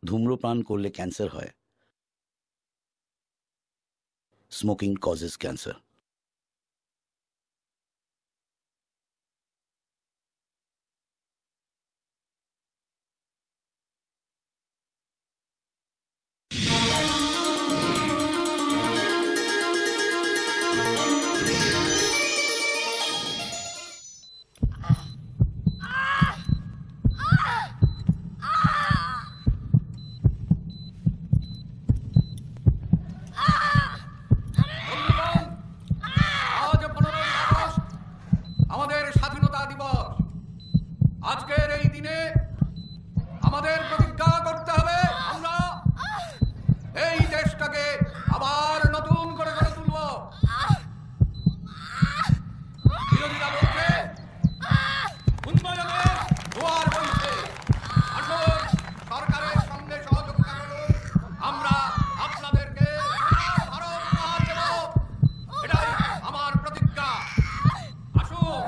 ধূম্রপান করলে ক্যান্সার হয়। Smoking causes cancer. আমাদের স্বাধীনতা দিবস। আজকের এই দিনে আমাদের প্রতিজ্ঞা করতে হবে আমরা এই দেশটাকে আবার নতুন করে গড়ে তুলব। বিরোধীরা বলছে উন্নয়নের জোয়ার বইছে, আসল সরকারের সঙ্গে সহযোগিতা করুন, আমরা আপনাদেরকে ভারত উপহার দেব। এটাই আমার প্রতিজ্ঞা। আসুন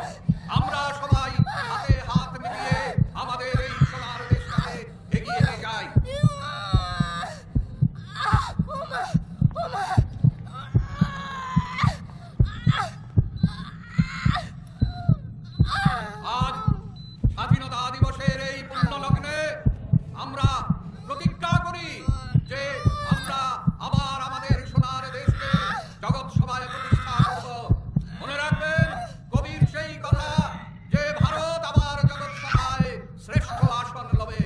আমরা সবাই হাতে হাত মিলিয়ে আমাদের এই সোনার দেশটাকে এগিয়ে নিয়ে যাই। আজ স্বাধীনতা দিবসের এই পুণ্য লগ্নে আমরা প্রতিজ্ঞা করি যে আমরা আবার আমাদের সোনার দেশকে জগৎ সভায় প্রতিষ্ঠা করব। মনে রাখবেন কবির সেই কথা যে ভারত আবার জগৎ সভায় শ্রেষ্ঠ আসন লবে।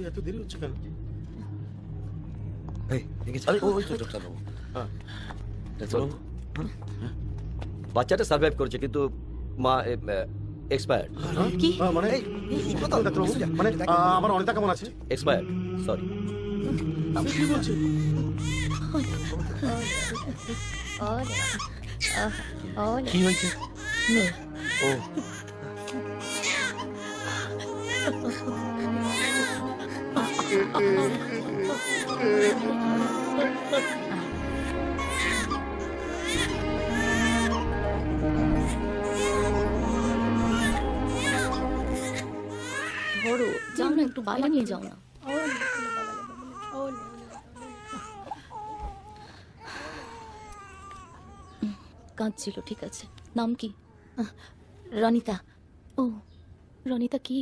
এত দেরি হচ্ছে কেন? বাচ্চাটা সার্ভাইভ করেছে কিন্তু মা এক্সপায়ার্ড। কি মানে? মানে আমার অনিতা কেমন আছে? Expired, sorry. কি বলছে? কি হয়েছে? ও ধরো, যাও না, একটু বাইরে নিয়ে যাও না। কাঁদছিল, ঠিক আছে। নাম কি? রনিতা। ও, রনিতা কি?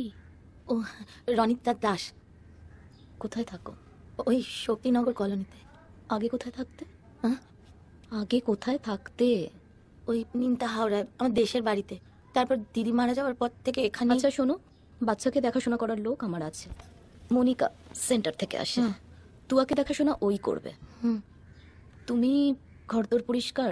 ও, রনিতা দাস। কোথায় থাকো? ওই শক্তিনগর কলোনিতে। আগে কোথায় থাকতে? হ্যাঁ, আগে কোথায় থাকতে? ওই নিমতা হাওড়ায়, আমার দেশের বাড়িতে। তারপর দিদি মারা যাওয়ার পর থেকে এখানে। আচ্ছা শোনো, বাচ্চাকে দেখাশোনা করার লোক আমার আছে। মনিকা সেন্টার থেকে আসে। তুয়াকে দেখাশোনা ওই করবে। তুমি ঘরদোর পরিষ্কার।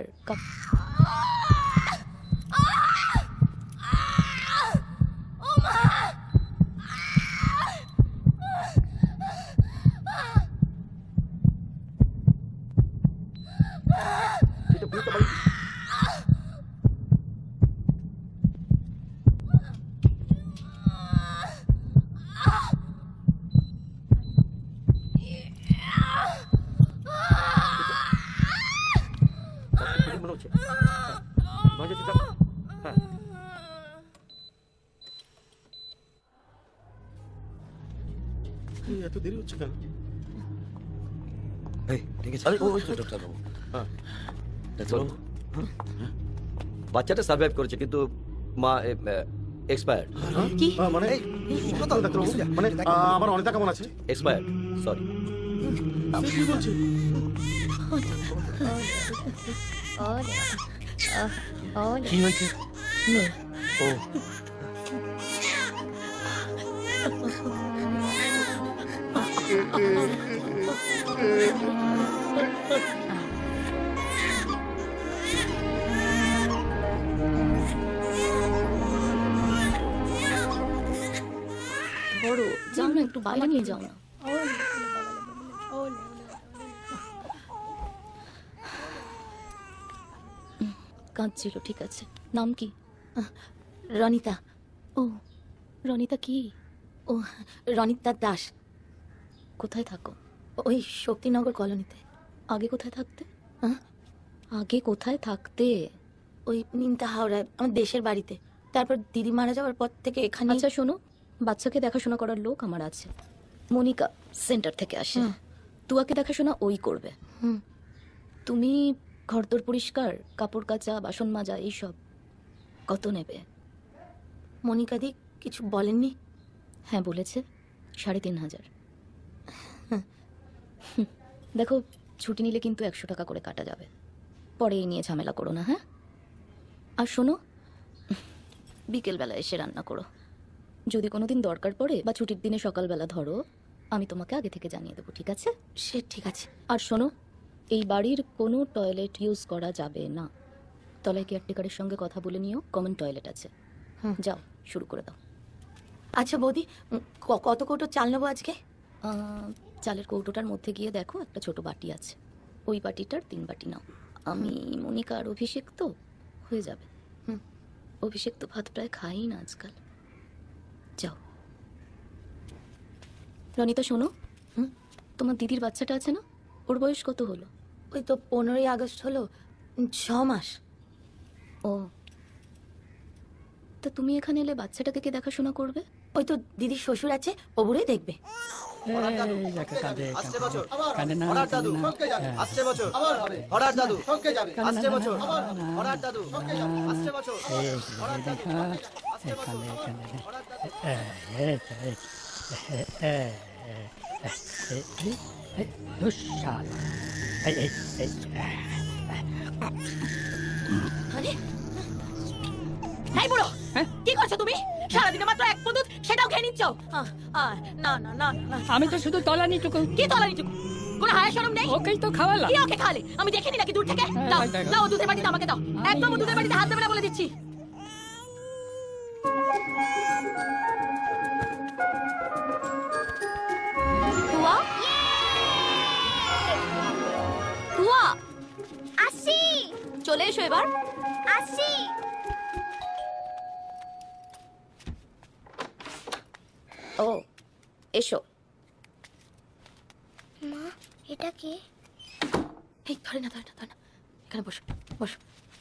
এত দেরি হচ্ছে কেন? বাচ্চাটা সার্ভাইভ করেছে কিন্তু মা এক্সপায়ার্ড। কি মানে? মানে আমার অনিতা কেমন আছে? Expired, sorry. কি বলছে? কি হয়েছে? মেয়ে ও ধরো, যাও না, একটু বাইরে নিয়ে যাও না। কাঁদছিল, ঠিক আছে। নাম কি? রনিতা। ও, রনিতা কি? ও রনিতা দাস। কোথায় থাকো? ওই শক্তিনগর কলোনিতে। আগে কোথায় থাকতে? হ্যাঁ? আগে কোথায় থাকতে? ওই নিমতা হাওড়ায়, আমার দেশের বাড়িতে। তারপর দিদি মারা যাওয়ার পর থেকে এখানে। আচ্ছা শোনো, বাচ্চাকে দেখাশোনা করার লোক আমার আছে। মনিকা সেন্টার থেকে আসে। তুয়াকে দেখাশোনা ওই করবে। হুম। তুমি ঘরদোর পরিষ্কার, কাপড় কাচা, বাসন মাজা, এইসব কত নেবে? মনিকা দি কিছু বলেননি? হ্যাঁ বলেছে, ৩,৫০০। দেখো, ছুটি নিলে কিন্তু ১০০ টাকা করে কাটা যাবে। পরে এই নিয়ে ঝামেলা করো না, হ্যাঁ? আর শোনো, বিকেলবেলা এসে রান্না করো। যদি কোনোদিন দরকার পড়ে বা ছুটির দিনে সকালবেলা ধরো, আমি তোমাকে আগে থেকে জানিয়ে দেবো, ঠিক আছে? সে ঠিক আছে। আর শোনো, এই বাড়ির কোনো টয়লেট ইউজ করা যাবে না। তলায় কেয়ারটেকারের সঙ্গে কথা বলে নিও, কমন টয়লেট আছে। যাও, শুরু করে দাও। আচ্ছা বৌদি, কত কৌটো চাল নেবো আজকে? চালের কৌটোটার মধ্যে গিয়ে দেখো, একটা ছোট বাটি আছে। ওই বাটিটার ৩ বাটি নাও। আমি মনিকা আর অভিষেক তো হয়ে যাবে। অভিষেক তো ভাত প্রায় খাই না আজকাল। যাও। রনিতা শোনো, তোমার দিদির বাচ্চাটা আছে না, ওর বয়স কত হলো? ওই তো 15ই আগস্ট হলো, 6 মাস। ও, তা তুমি এখানে এলে বাচ্চাটাকে কে দেখাশোনা করবে? ওই তো দিদির শ্বশুর আছে, ও বুড়োই দেখবে। আসছে বছর হঠাৎ দাদু আসছে বছর হঠাৎ দাদু আসছে বছর হঠাৎ দাদু আসছে বছর হঠাৎ দাদু আসছে এই বুড়ো, কি করছো তুমি? সারাদিনে মাত্র এক পদ সেটাও খেয়ে নিচ্ছ। না না না না, আমি তো শুধু তলানিটুকু। কি তলানিটুকু? কোনো হায়া শরম নেই? ওকেই তো খাওয়ালাম। কি ওকে খালে? আমি দেখিনি নাকি দূর থেকে? দাও দাও, দুধের বাটিটা আমাকে দাও। একদম দুধের বাটিতে হাত দেবে না বলে দিচ্ছি। তুয়া, তুয়া, আসি চলে এসো এবার। আসি। ও, এসো। মা, এটা কে? এই ধরে না ধরে না ধরে না, এখানে বসো বসো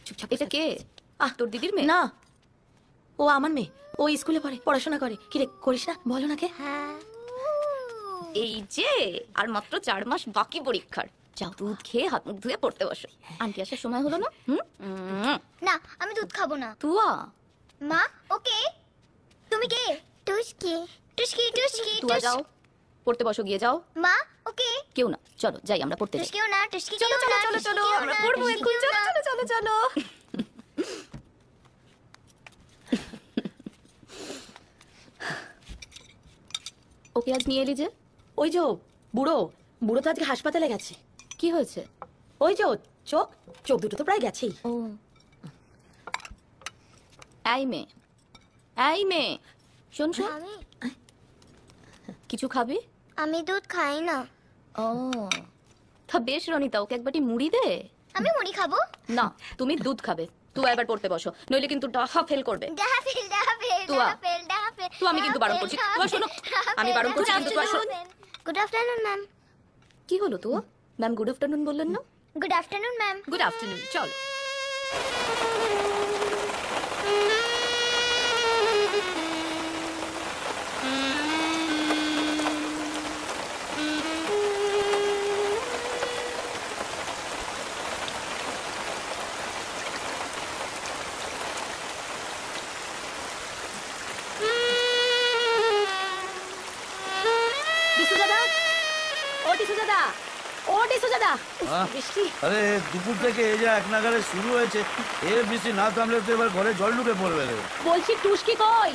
চুপচাপ। এটা কে? তোর দিদির মেয়ে? না, ও আমার মেয়ে। ও স্কুলে পড়ে, পড়াশোনা করে। কি রে, করিস না? বলো না কে? হ্যাঁ। এই যে আর মাত্র 4 মাস বাকি পরীক্ষার। যাও, দুধ খেয়ে হাত মুখ ধুয়ে পড়তে বসো। আন্টি আসার সময় হলো না? না, আমি দুধ খাবো না। তুয়া, মা, ওকে। তুমি কে? টুসকি টুসকি টুসকি। তুয়া যাও, পড়তে বসো, গিয়ে যাও। মা, ওকে। কেউ না, চলো যাই আমরা পড়তে যাই। টুসকিও না, টুসকি চলো কেউ চলো না, চলো টুসকি চলো, কেউ আমরা না, পড়বো টুসকি এখন। কেউ চলো না। চলো চলো চলো। ওকে আজ নিয়ে এলি যে? ওই যে বুড়ো, বুড়ো তো আজকে হাসপাতালে গেছে। কি হয়েছে? ওই যে চোখ, চোখ দুটো তো প্রায় গেছেই। ও, এই মেয়ে, এই মেয়ে, শোন শোন, আমি কিছু খাবি? আমি দুধ খাই না। ও, তা বেশ রনিতা, ওকে এক বাটি মুড়ি দে। আমি মুড়ি খাবো। না, তুমি দুধ খাবে। তুই এবার পড়তে বসো, নইলে কিন্তু ডাহা ফেল করবে। ডাহাফেল ডাহাফেল তুয়া, ডাহাফেল ডাহাফেল। তুই আমি কিন্তু বারণ করছি। তুই শোনো, আমি বারণ করছি কিন্তু তুই শোনো। Good afternoon ma'am. কি হলো তুই? ম্যাম গুড আফটারনুন বললেন না? Good afternoon ma'am. Good afternoon, চল। টিসু দাদা, ও টিসু দাদা, ও ডিসুজাদা হ্যাঁ? বৃষ্টি আরে দুপুর থেকে এই যে এক নাগারে শুরু হয়েছে, এর বৃষ্টি না থামলে তো এবার ঘরে জল ঢুকে পড়বে রে। বলছি টুসকি কই?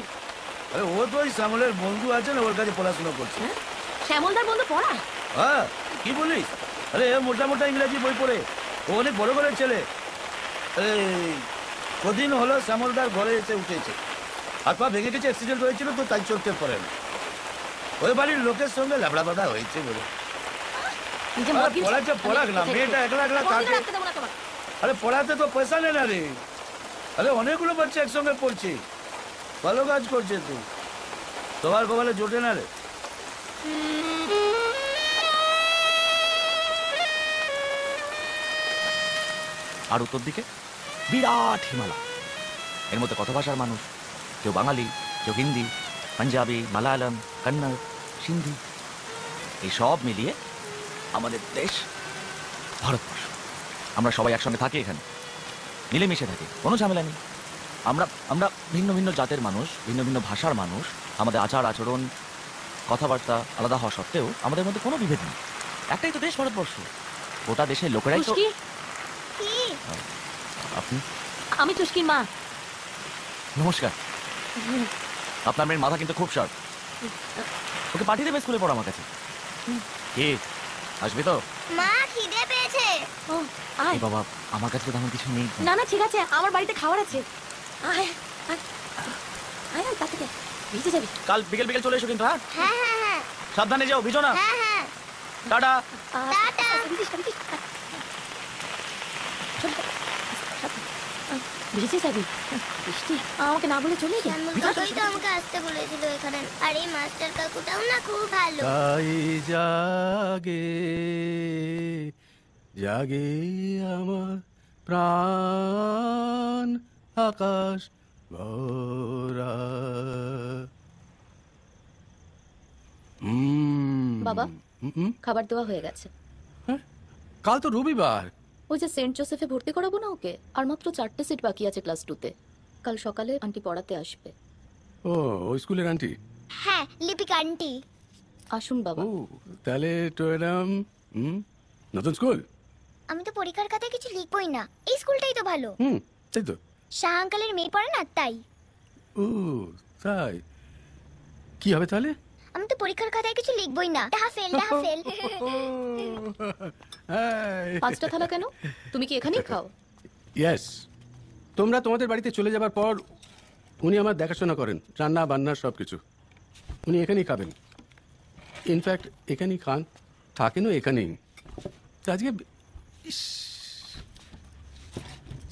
আরে ও তো ওই শ্যামলের বন্ধু আছে না, ওর কাছে পড়াশোনা করছে। শ্যামলদার বন্ধু পড়ায়? হ্যাঁ, কি বলিস? আরে এ মোটা মোটা ইংরেজি বই পড়ে, ও অনেক বড় ঘরের ছেলে। এই কদিন হলো শ্যামলদার ঘরে এসে উঠেছে, হাত পা ভেঙে গেছে, অ্যাক্সিডেন্ট হয়েছিল তো তাই চলতে পারে না। ওই বাড়ির লোকের সঙ্গে ল্যাবড়া বাঁধা হয়েছে বলে। নিজে আরে মরগিল পড়াচ্ছে পড়াক না, মেয়েটা একলা একলা কোনদিনও থাকে। রাখতে দেবো না তোমার। আরে পড়াতে তো পয়সা নেই না রে। আরে অনেকগুলো বাচ্চা একসঙ্গে পড়ছে, ভালো কাজ করছে তুই, তোমার কপালে জোটে না রে। আর উত্তর দিকে বিরাট হিমালয়, এর মধ্যে কত ভাষার মানুষ, কেউ বাঙালি, কেউ হিন্দি, পাঞ্জাবি, মালায়ালাম, কন্নড়, সিন্ধি, এই সব মিলিয়ে আমাদের দেশ ভারতবর্ষ। আমরা সবাই একসঙ্গে থাকি, এখানে মিলেমিশে থাকি, কোনো ঝামেলা নেই। আমরা আমরা ভিন্ন ভিন্ন জাতের মানুষ, ভিন্ন ভিন্ন ভাষার মানুষ, আমাদের আচার আচরণ কথাবার্তা আলাদা হওয়া সত্ত্বেও আমাদের মধ্যে কোনো বিভেদ নেই। একটাই তো দেশ ভারতবর্ষ, গোটা দেশের লোকেরাই তো। টুসকি? আপনি? আমি টুসকির মা। নমস্কার। আপনার মেয়ের মাথা কিন্তু খুব শার্প, ওকে পাঠিয়ে দেবে স্কুলে পড়া আমার কাছে। কে আসবে তো? মা খিদে পেয়েছে। ও আয়। এই বাবা, আমার কাছে তো তেমন কিছু নেই। না না ঠিক আছে, আমার বাড়িতে খাবার আছে। আয় আয় আয় আয়, তাতে ভিজে যাবি। কাল বিকেল বিকেল চলে এসো কিন্তু। হ্যাঁ হ্যাঁ হ্যাঁ হ্যাঁ সাবধানে যাও, ভিজো না। হ্যাঁ হ্যাঁ টাটা। টাটা। ভিজিস না, ভিজিস না। চল, ভিজে যাবি। বৃষ্টি আমাকে না বলে চলে গেল। শ্যামল কাকুই তো আমাকে আসতে বলেছিল এখানে। আর এই মাস্টার কাকুটাও না খুব ভালো। তাই জাগে জাগে আমার প্রাণ আকাশ ভরা। বাবা, খাবার দেওয়া হয়ে গেছে। কাল তো রবিবার। ওই যে সেন্ট জোসেফে ভর্তি করাবো না ওকে, আর মাত্র 4টে সিট বাকি আছে ক্লাস 2-তে। কাল সকালে আন্টি পড়াতে আসবে। ও ওই স্কুলের আন্টি? হ্যাঁ, লিপিকা আন্টি। আসুন বাবা। ও তাহলে তো এরম নতুন স্কুল। আমি তো পরীক্ষার খাতায় কিছু লিখবই না, এই স্কুলটাই তো ভালো। তাই তো। শাহ আঙ্কেলের মেয়ে পড়ে না, তাই। ও তাই, কি হবে তাহলে? আমি তো পরীক্ষার খাতায় কিছু লিখবই না, ডাহা ফেল ডাহা ফেল। 5টা থালা কেন? তুমি কি এখানেই খাও? ইয়েস, তোমরা তোমাদের বাড়িতে চলে যাবার পর উনি আমার দেখাশোনা করেন, রান্না বান্না সব কিছু উনি এখানেই খাবেন। ইনফ্যাক্ট এখানেই খান, থাকেনও এখানেই। তা আজকে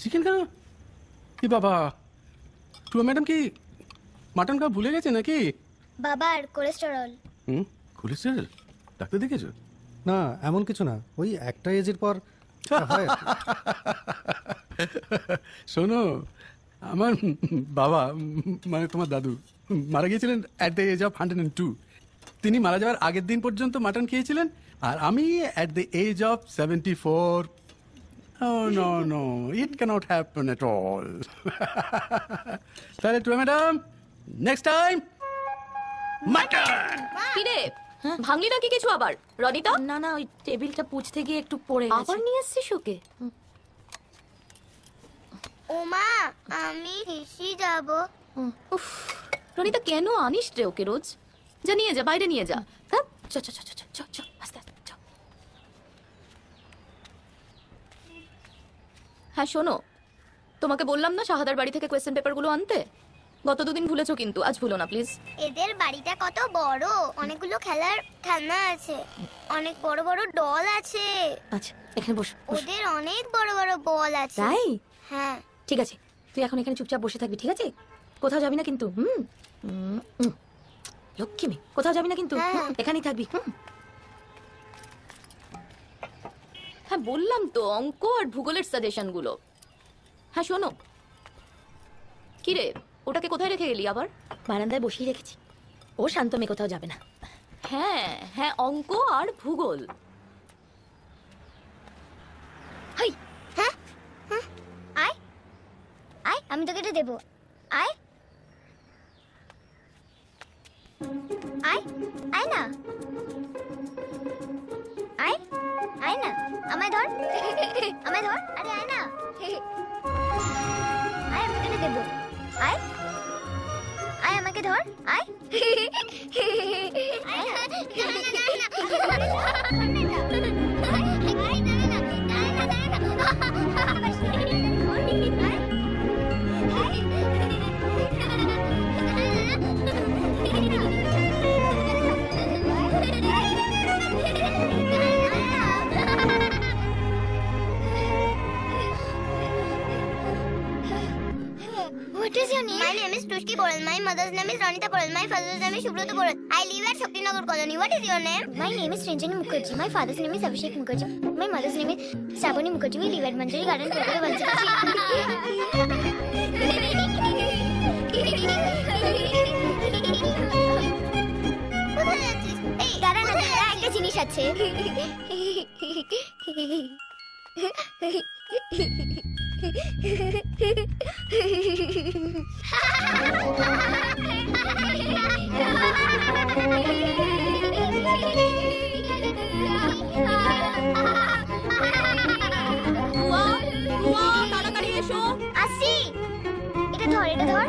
চিকেন কেন? কি বাবা, টু ম্যাডাম কি মাটন খাওয়া ভুলে গেছে নাকি? বাবার কোলেস্টেরল। কোলেস্টেরল? ডাক্তার দেখেছো? না, এমন কিছু না, ওই একটা এজের পর হয়। শোনো, আমার বাবা মানে তোমার দাদু মারা গিয়েছিলেন অ্যাট দ্য এজ অফ 102। তিনি মারা যাওয়ার আগের দিন পর্যন্ত মাটন খেয়েছিলেন, আর আমি at the age of 74। Oh, no, it cannot happen at all. তাহলে to madam, next time mutton. কি রে, ভাঙলি নাকি কিছু আবার? রনিতা? না না, ওই টেবিলটা পুছতে গিয়ে একটু পড়ে আবার গেছে। নিয়ে এসছিস ওকে? ও মা, আমি হেসে যাব। উফ, রনিতা কেন আনিস রে ওকে রোজ? যা নিয়ে যা, বাইরে নিয়ে যা। হ্যাঁ, চ চ চ চ চ চ, আস্তে আস্তে চ। হ্যাঁ শোনো, তোমাকে বললাম না শাহাদার বাড়ি থেকে কোয়েশ্চেন পেপারগুলো আনতে? গত 2 দিন ভুলেছো কিন্তু আজ ভুলো না প্লিজ। এদের বাড়িটা কত বড়, অনেকগুলো খেলার খেলনা আছে, অনেক বড় বড় ডল আছে। আচ্ছা এখানে বস। ওদের অনেক বড় বড় বল আছে। তাই? হ্যাঁ। ঠিক আছে, তুই এখন এখানে চুপচাপ বসে থাকবি, ঠিক আছে? কোথাও যাবি না কিন্তু। লক্ষ্মী মেয়ে, কোথাও যাবি না কিন্তু। হ্যাঁ। এখানেই থাকবি। হ্যাঁ বললাম তো, অঙ্ক আর ভূগোলের সাজেশনগুলো। হ্যাঁ শোনো, কি রে ওটাকে কোথায় রেখে গেলি আবার? বারান্দায় বসিয়ে রেখেছি, ও শান্ত মেয়ে, কোথাও যাবে না। হ্যাঁ হ্যাঁ, অঙ্ক আর ভূগোল। হাই, হ্যাঁ হ্যাঁ, আয় আয়, আমি তোকে এটা দেবো। আয় আয়, আয় না, আয় আয় আমায় ধর আমায় ধর আরে আয় না আয় আমি তোকে দেবো আয় আয় আমাকে ধর আয় What is your name? My name is Tushki Poral. My mother's name is Ranita Poral. My father's name is Shubhrata Poral. I live at Shaktinagar Colony. What is your name? My name is Ranjani Mukherjee. My father's name is Abhishek Mukherjee. My mother's name is Shabani Mukherjee. We live at Manjari Garden, Kolkata, কোথায় যাচ্ছিস? এই দাঁড়া না দাঁড়া, একটা জিনিস আছে। তাড়াতাড়ি এসো। আসছি, এটা ধর এটা ধর।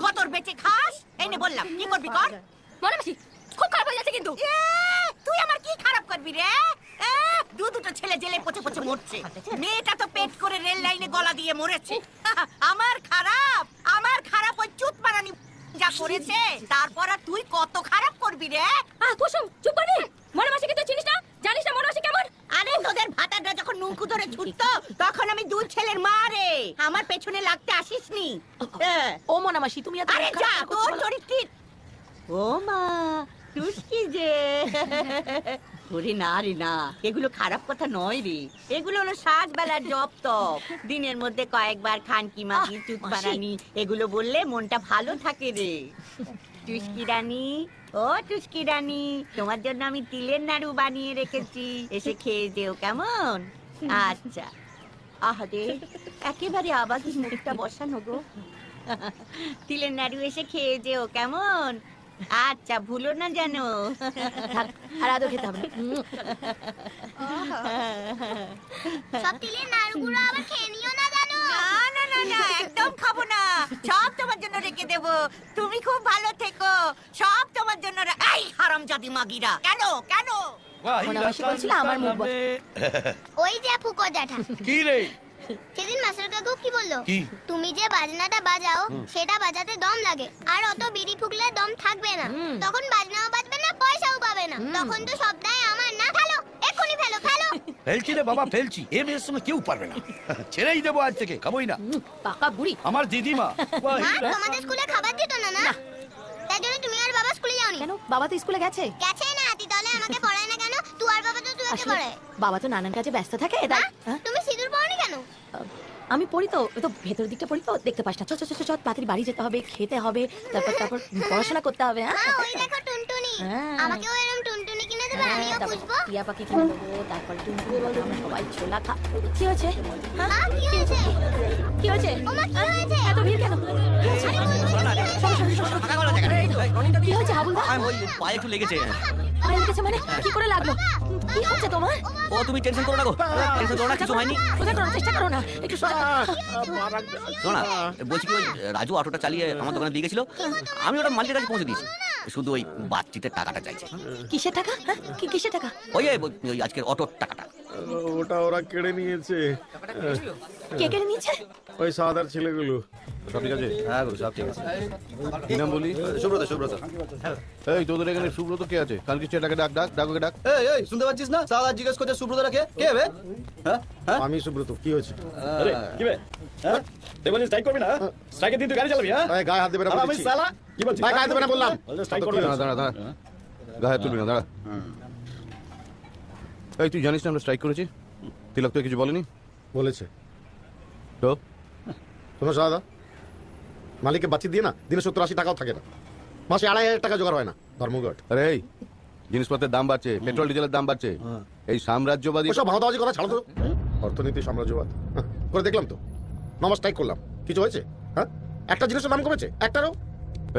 গতর বেচে খাস এই নে বললাম কি করবি কর মনে মাসি খুব খারাপ হয়ে যাচ্ছে কিন্তু তুই আমার কি খারাপ করবি রে দুটো ছেলে জেলে পচে পচে মরছে মেয়েটা তো পেট করে রেল লাইনে গলা দিয়ে মরেছে আমার খারাপ ওই চুত বানানি যা করেছে তারপর আর তুই কত খারাপ করবি রে কুসুম চুপ করবি মনে মাসি কিন্তু চিনিস না জানিস না মনে মাসি কেমন আরে তোদের ভাতাটা যখন নুনকু ধরে ছুটতো তখন আমি দুই ছেলের মা রে আমার পেছনে লাগতে আসিসনি ও মনে মাসি তুমি আরে যা তোর চরিত্র ও মা টুসকি যে ওরে না রে না এগুলো খারাপ কথা নয় রে এগুলো হলো সাজবেলার জপ তপ দিনের মধ্যে কয়েকবার খানকি মাগি চুত বানানি এগুলো বললে মনটা ভালো থাকে রে টুসকি রানী ও টুসকি রানী তোমার জন্য আমি তিলের নাড়ু বানিয়ে রেখেছি এসে খেয়ে যেও কেমন আচ্ছা আহারে একেবারে আবাগি মুখটা বসানো গো তিলের নাড়ু এসে খেয়ে যেও কেমন আচ্ছা ভুলো না জানো আর আদৌ খেতে হবে সব তিলের নাড়ুগুলো আবার খেয়ে নিও না জানো না না না একদম খাবো না সব তোমার জন্য রেখে দেব তুমি খুব ভালো থেকো সব তোমার জন্য এই হারামজাদি মাগিরা কেন কেন মনে মাসি বলছিল আমার মুখ বন্ধ ওই যে ফুকো জ্যাঠা কি রে সেদিন মাস্টার কাকু কি বললো কি? তুমি যে বাজনাটা বাজাও সেটা বাজাতে দম লাগে আর অত বিড়ি ফুকলে দম থাকবে না তখন বাজনাও বাজবে না পয়সাও পাবে না তখন তো সব দায় আমার না ফেলো এক্ষুনি ফেলো ফেলো ফেলছি রে বাবা ফেলছি এ মেয়ের সঙ্গে কেউ পারবে না ছেড়েই দেবো আজ থেকে খাবোই না পাকা বুড়ি আমার দিদিমা মা তোমাদের স্কুলে খাবার দিত না না তাই জন্য তুমি আর বাবা স্কুলে যাওনি কেন বাবা তো স্কুলে গেছে গেছে না তুই তাহলে আমাকে পড়ায় না কেন তুই আর বাবা তো তুই ওকে পড়ায় বাবা তো নানান কাজে ব্যস্ত থাকে মা, তুমি সিঁদুর পরনি কেন আমি পড়ি তো ওই তো ভেতরের দিকটা পড়ি তো দেখতে পাস না চ চ চ চ তাড়াতাড়ি বাড়ি যেতে হবে খেতে হবে তারপর পড়াশোনা করতে হবে মা ওই দেখো টুনটুনি হ্যাঁ। আমাকেও এরকম টুনটুনি কিনে দেবে আমিও খুঁজবো টিয়া পাখি কিনে দেবো তারপর টুনটুনি বলবো আমরা সবাই ছোলা খা কি হয়েছে হ্যাঁ? মা কি হয়েছে কি হয়েছে ও মা কি হয়েছে এত ভিড় কেন কি হয়েছে হাবুলদা ওই পায়ে একটু লেগেছে পায়ে লেগেছে মানে কি করে লাগলো কি হচ্ছে তোমার ও তুমি টেনশন করো না গো টেনশন করো না কিছু হয়নি সোজা করো চেষ্টা করো না একটু সোজা শোনো না বলছি কি ওই রাজু অটোটা চালিয়ে আমার দোকানে দিয়ে গেছিল আমি ওটা মালিকের কাছে পৌঁছে দিয়েছি শুধু ওই বাচ্চিতে টাকাটা চাইছে কিসের টাকা হ্যাঁ কিসের টাকা ওই আজকের অটোর টাকাটা ওটা ওরা কেড়ে নিয়েছে কে কেড়ে নিয়েছে ওই সাদার ছেলেগুলো সব ঠিক আছে? হ্যাঁ গুরু সব ঠিক আছে কি নাম বলি? সুব্রত সুব্রত এই তোদের এখানে সুব্রত কে আছে? কালকে ছেলেটাকে ডাক ডাক ডাকোকে ডাক। এই এই শুনতে পাচ্ছিস না সাদা জিজ্ঞেস করছে সুব্রত রাখে কে হবে হ্যাঁ হ্যাঁ আমি সুব্রত, কি হয়েছে? আরে কি বে হ্যাঁ তুই বলছিস স্ট্রাইক করবি না স্ট্রাইকের দিন তুই গাড়ি চালাবি হ্যাঁ এই গায়ে হাত দেবে না আর আমি বলছি। সালা কি বলছিস ভাই, গায়ে হাত দেবে না বললাম। স্ট্রাইক তো করবি কি না, দাঁড়া দাঁড়া গায়ে হাত তুলবি না, দাঁড়া। এই তুই জানিস না আমরা স্ট্রাইক করেছি? তিলক তো কিছু বলেনি? বলেছে তো শোনো সাদা, মালিককে বাঁচিয়ে দিয়ে না দিনে 70-80 টাকাও থাকে না, মাসে 2,500 টাকা জোগাড় হয় না। ধর্মঘট। আরে এই জিনিসপত্রের দাম বাড়ছে, পেট্রোল ডিজেলের দাম বাড়ছে, এই সাম্রাজ্যবাদী ওসব ভাওতাবাজি কথা ছাড়ো তো। অর্থনীতি সাম্রাজ্যবাদ করে দেখলাম তো, 9 মাস স্ট্রাইক করলাম, কিছু হয়েছে? হ্যাঁ, একটা জিনিসের দাম কমেছে একটারও?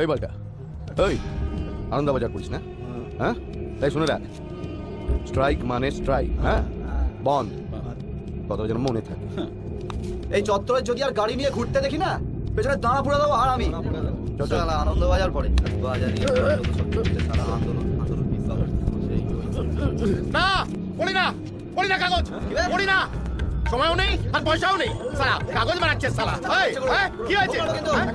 এই বলটা ওই আনন্দবাজার করিস না? হ্যাঁ, তাই শুনে রাখ, স্ট্রাইক মানে স্ট্রাইক, হ্যাঁ, বন্ধ, কথা যেন মনে থাকে। এই চত্বরে যদি আর গাড়ি নিয়ে ঘুরতে দেখি না, পেছনে দাঁড়া পুরো দেবো। আর আমি আনন্দবাজার পরে না পড়ি না, পড়ি না কাগজ, পড়ি না, সময়ও নেই আর পয়সাও নেই, সালা কাগজ বানাচ্ছে সালা। এই, কি হয়েছে?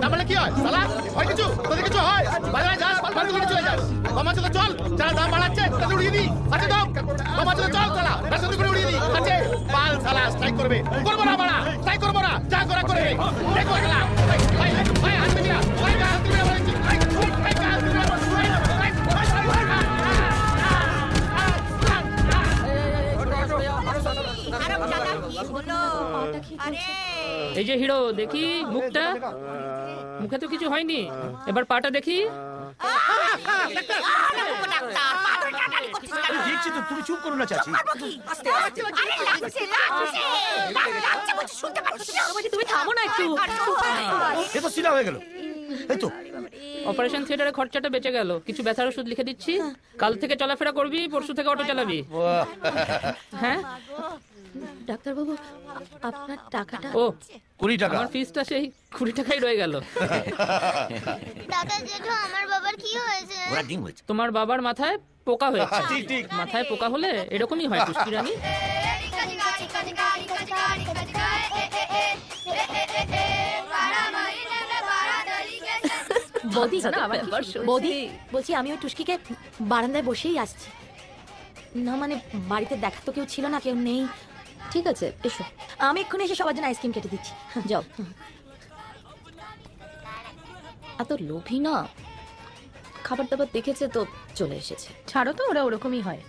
তার মানে কি হয় সালা? হয় কিছু? তোদের কিছু হয়? বাজারে যাস, বাড়ি থেকে চলে যাস, কমাচ্ছে তো চল, যারা দাম বাড়াচ্ছে তাদের উড়িয়ে দিই। আছে তো কমাচ্ছে তো চল সালা, ব্যবসা করে উড়িয়ে দিই। আছে পাল সালা, স্ট্রাইক করবে, করবো না বাড়া, স্ট্রাইক করবো না, যা করা করবে, দেখো সালা। হাত দিবি না, হাত দিবি না বলেছি। এই যে হিরো, দেখি মুখটা, মুখে তো কিছু হয়নি, এবার পাটা দেখি। দেখছি তো, তুমি চুপ করো না চাচি। তুমি থামো না একটু। এ তো সিধা হয়ে গেল। এই তো অপারেশন থিয়েটারে খরচাটা বেঁচে গেল। কিছু ব্যথার ওষুধ লিখে দিচ্ছি, কাল থেকে চলাফেরা করবি, পরশু থেকে অটো চালাবি। হ্যাঁ ডাক্তারবাবু, আপনার টাকাটা? ও 20 টাকা। আমার ফিসটা সেই 20 টাকাই রয়ে গেল। দাদা জেঠু, আমার বাবার কি হয়েছে? তোমার বাবার মাথায় পোকা হয়েছে। ঠিক ঠিক, মাথায় পোকা হলে এরকমই হয় টুস্কি রানী। বৌদি, বৌদি বলছি, আমি ওই টুস্কিকে বারান্দায় বসেই আসছি। না মানে বাড়িতে দেখা তো কেউ ছিল না, কেউ নেই। ঠিক আছে, এসো, আমি এক্ষুনি এসে সবার জন্য আইসক্রিম কেটে দিচ্ছি। যাও। এত লোভী না, খাবার দাবার দেখেছে তো চলে এসেছে। ছাড়ো তো, ওরা ওরকমই হয়।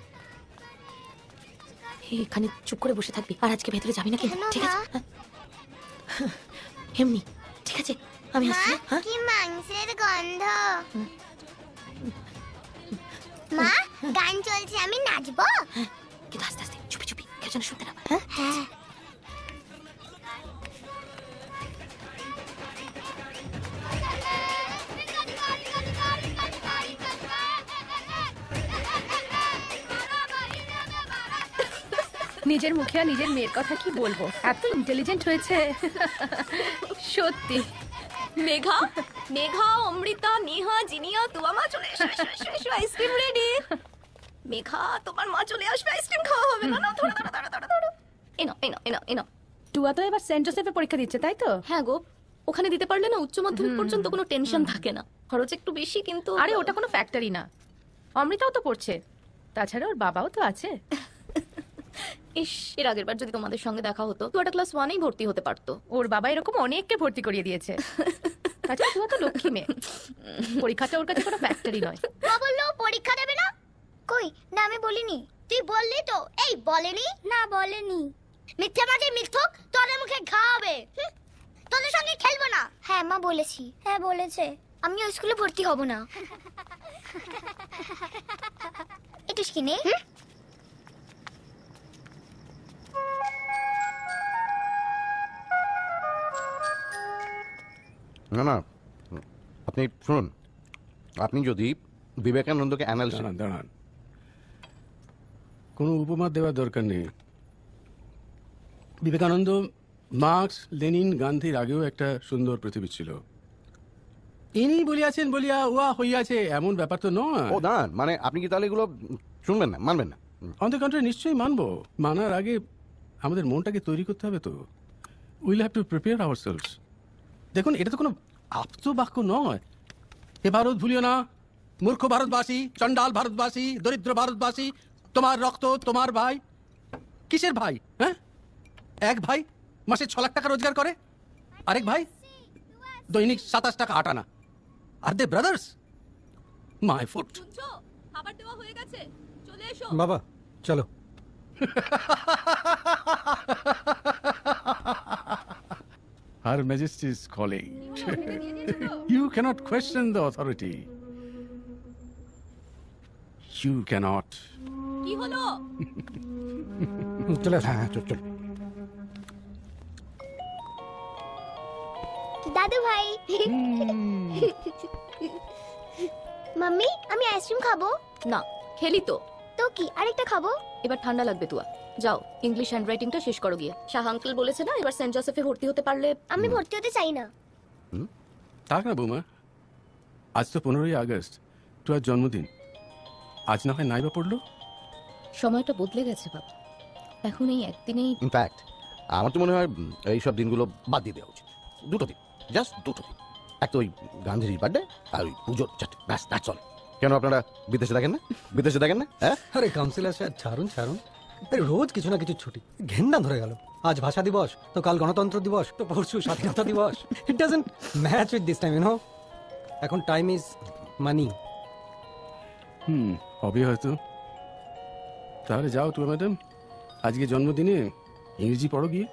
এখানে চুপ করে বসে থাকবি, আর আজকে ভেতরে যাবি না কিন্তু, ঠিক আছে? এমনি ঠিক আছে, আমি আসছি। হ্যাঁ, কি মাংসের গন্ধ। মা, গান চলছে, আমি নাচবো? কিন্তু আস্তে আস্তে, চুপি চুপি, কেউ যেন শুনতে না পায়। হ্যাঁ। নিজের মুখে আর নিজের মেয়ের কথা কি বলবো, এত ইন্টেলিজেন্ট হয়েছে সত্যি। মেঘা, মেঘা, অমৃতা, নেহা, জিনিয়া, তুয়া মা চলে এসো, আইসক্রিম রেডি। মেঘা, তোমার মা চলে আসবে, আইসক্রিম খাওয়া হবে। না না, ধরো ধরো ধরো ধরো ধরো, এনো এনো এনো এনো। টুয়া তো এবার সেন্ট জোসেফে পরীক্ষা দিচ্ছে, তাই তো? হ্যাঁ গো, ওখানে দিতে পারলে না উচ্চ মাধ্যমিক পর্যন্ত কোনো টেনশন থাকে না। খরচ একটু বেশি কিন্তু। আরে ওটা কোনো ফ্যাক্টরি না, অমৃতাও তো পড়ছে, তাছাড়া ওর বাবাও তো আছে। ইস, এর আগের বার যদি তোমাদের সঙ্গে দেখা হতো, তো একটা ক্লাস 1-এই ভর্তি হতে পারতো। ওর বাবা এরকম অনেককে ভর্তি করিয়ে দিয়েছে। তাছাড়া তুই তো লক্ষ্মী মেয়ে, পরীক্ষাটা ওর কাছে কোনো ফ্যাক্টরি নয়। মা বললো পরীক্ষা দেবে না। কই না, আমি বলিনি। তুই বললি তো। এই বলেনি? না বলেনি। মিথ্যে মাঝে মিথ্যুক, তোর মুখে ঘা হবে। তোদের সঙ্গে খেলবো না। হ্যাঁ মা বলেছি। হ্যাঁ বলেছে। আমি ওই স্কুলে ভর্তি হব না। এটা কি নেই? না না, আপনি শুনুন, আপনি যদি বিবেকানন্দকে অ্যানালিসিস। দাঁড়ান, কোনো উপমা দেওয়ার দরকার নেই। বিবেকানন্দ, মার্কস, লেনিন, গান্ধীর আগেও একটা সুন্দর পৃথিবী ছিল। ইনি বলিয়াছেন বলিয়া উহা হইয়াছে, এমন ব্যাপার তো নয়। ও দাঁড়ান, মানে আপনি কি তাহলে এগুলো শুনবেন না, মানবেন না? অন দ্য কন্ট্রারি, নিশ্চয়ই মানবো। মানার আগে আমাদের মনটাকে তৈরি করতে হবে তো। Will have to prepare ourselves. দেখুন, এটা তো কোনো আপ্ত বাক্য নয়। এ ভারত ভুলিও না, মূর্খ ভারতবাসী, চণ্ডাল ভারতবাসী, দরিদ্র ভারতবাসী, তোমার রক্ত তোমার ভাই। কিসের ভাই? হ্যাঁ, এক ভাই মাসে 6 লাখ টাকা রোজগার করে, আরেক ভাই দৈনিক 27 টাকা 8 আনা। আর দে ব্রাদার্স? My foot. খাবার দেওয়া হয়ে গেছে, চলে এসো। বাবা চলো। Her Majesty is calling. You cannot question the authority. You cannot. কি হলো? চলে আসো, হ্যাঁ চল চল। দাদু ভাই মাম্মি আমি আইসক্রিম খাবো না, খেলি তো। তো কি আরেকটা খাবো? এবার ঠান্ডা লাগবে তুয়া। যাও, ইংলিশ হ্যান্ডরাইটিংটা শেষ করো গিয়ে। শাহ আঙ্কেল বলেছে না এবার সেন্ট জোসেফে ভর্তি হতে পারলে। আমি ভর্তি হতে চাই না। থাক না বৌমা, আজ তো 15ই আগস্ট, তোর জন্মদিন। আজ না হয় নাইবা পড়লো। সময়টা বদলে গেছে বাবা, এখন এই একদিনেই। ইনফ্যাক্ট আমার তো মনে হয় এইসব দিনগুলো বাদ দিয়ে দেওয়া উচিত। দুটো দিন, জাস্ট দুটো দিন। এক তো ওই গান্ধীজির বার্থডে আর ওই পুজোর চারটে, ব্যাস তা চলে। কেন আপনারা বিদেশে দেখেন না? বিদেশে দেখেন না? হ্যাঁ, আরে কাউন্সিলর স্যার ছাড়ুন ছাড়ুন, আরে রোজ কিছু না কিছু ছুটি, ঘেন্না ধরে গেল। আজ ভাষা দিবস, তো কাল গণতন্ত্র দিবস, তো পরশু স্বাধীনতা দিবস। It doesn't match with this time, you know. এখন টাইম ইজ মানি। হবে হয়তো। তাহলে যাও তুমি ম্যাডাম, আজকে জন্মদিনে ইংরেজি পড়ো গিয়ে।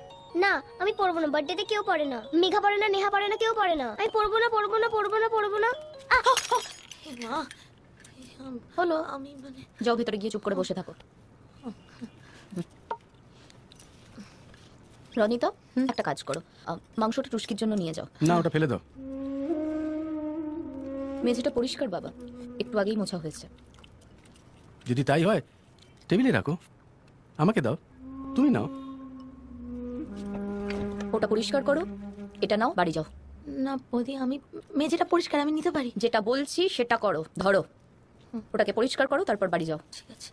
না আমি পড়বো না, বার্থডেতে কেউ পড়ে না, মেঘা পড়ে না, নেহা পড়ে না, কেউ পড়ে না। আমি পড়বো না পড়বো না পড়বো না পড়বো না। হলো, আমি মানে যাও ভিতরে গিয়ে চুপ করে বসে থাকো। রনিতা, একটা কাজ করো, মাংসটা টুস্কির জন্য নিয়ে যাও। না, ওটা ফেলে দাও। মেঝেটা পরিষ্কার বাবা, একটু আগেই মোছা হয়েছে। যদি তাই হয় টেবিলে রাখো, আমাকে দাও, তুমি নাও। ওটা পরিষ্কার করো, এটা নাও, বাড়ি যাও। না বৌদি, আমি মেঝেটা পরিষ্কার আমি নিতে পারি। যেটা বলছি সেটা করো, ধরো ওটাকে পরিষ্কার করো, তারপর বাড়ি যাও। ঠিক আছে।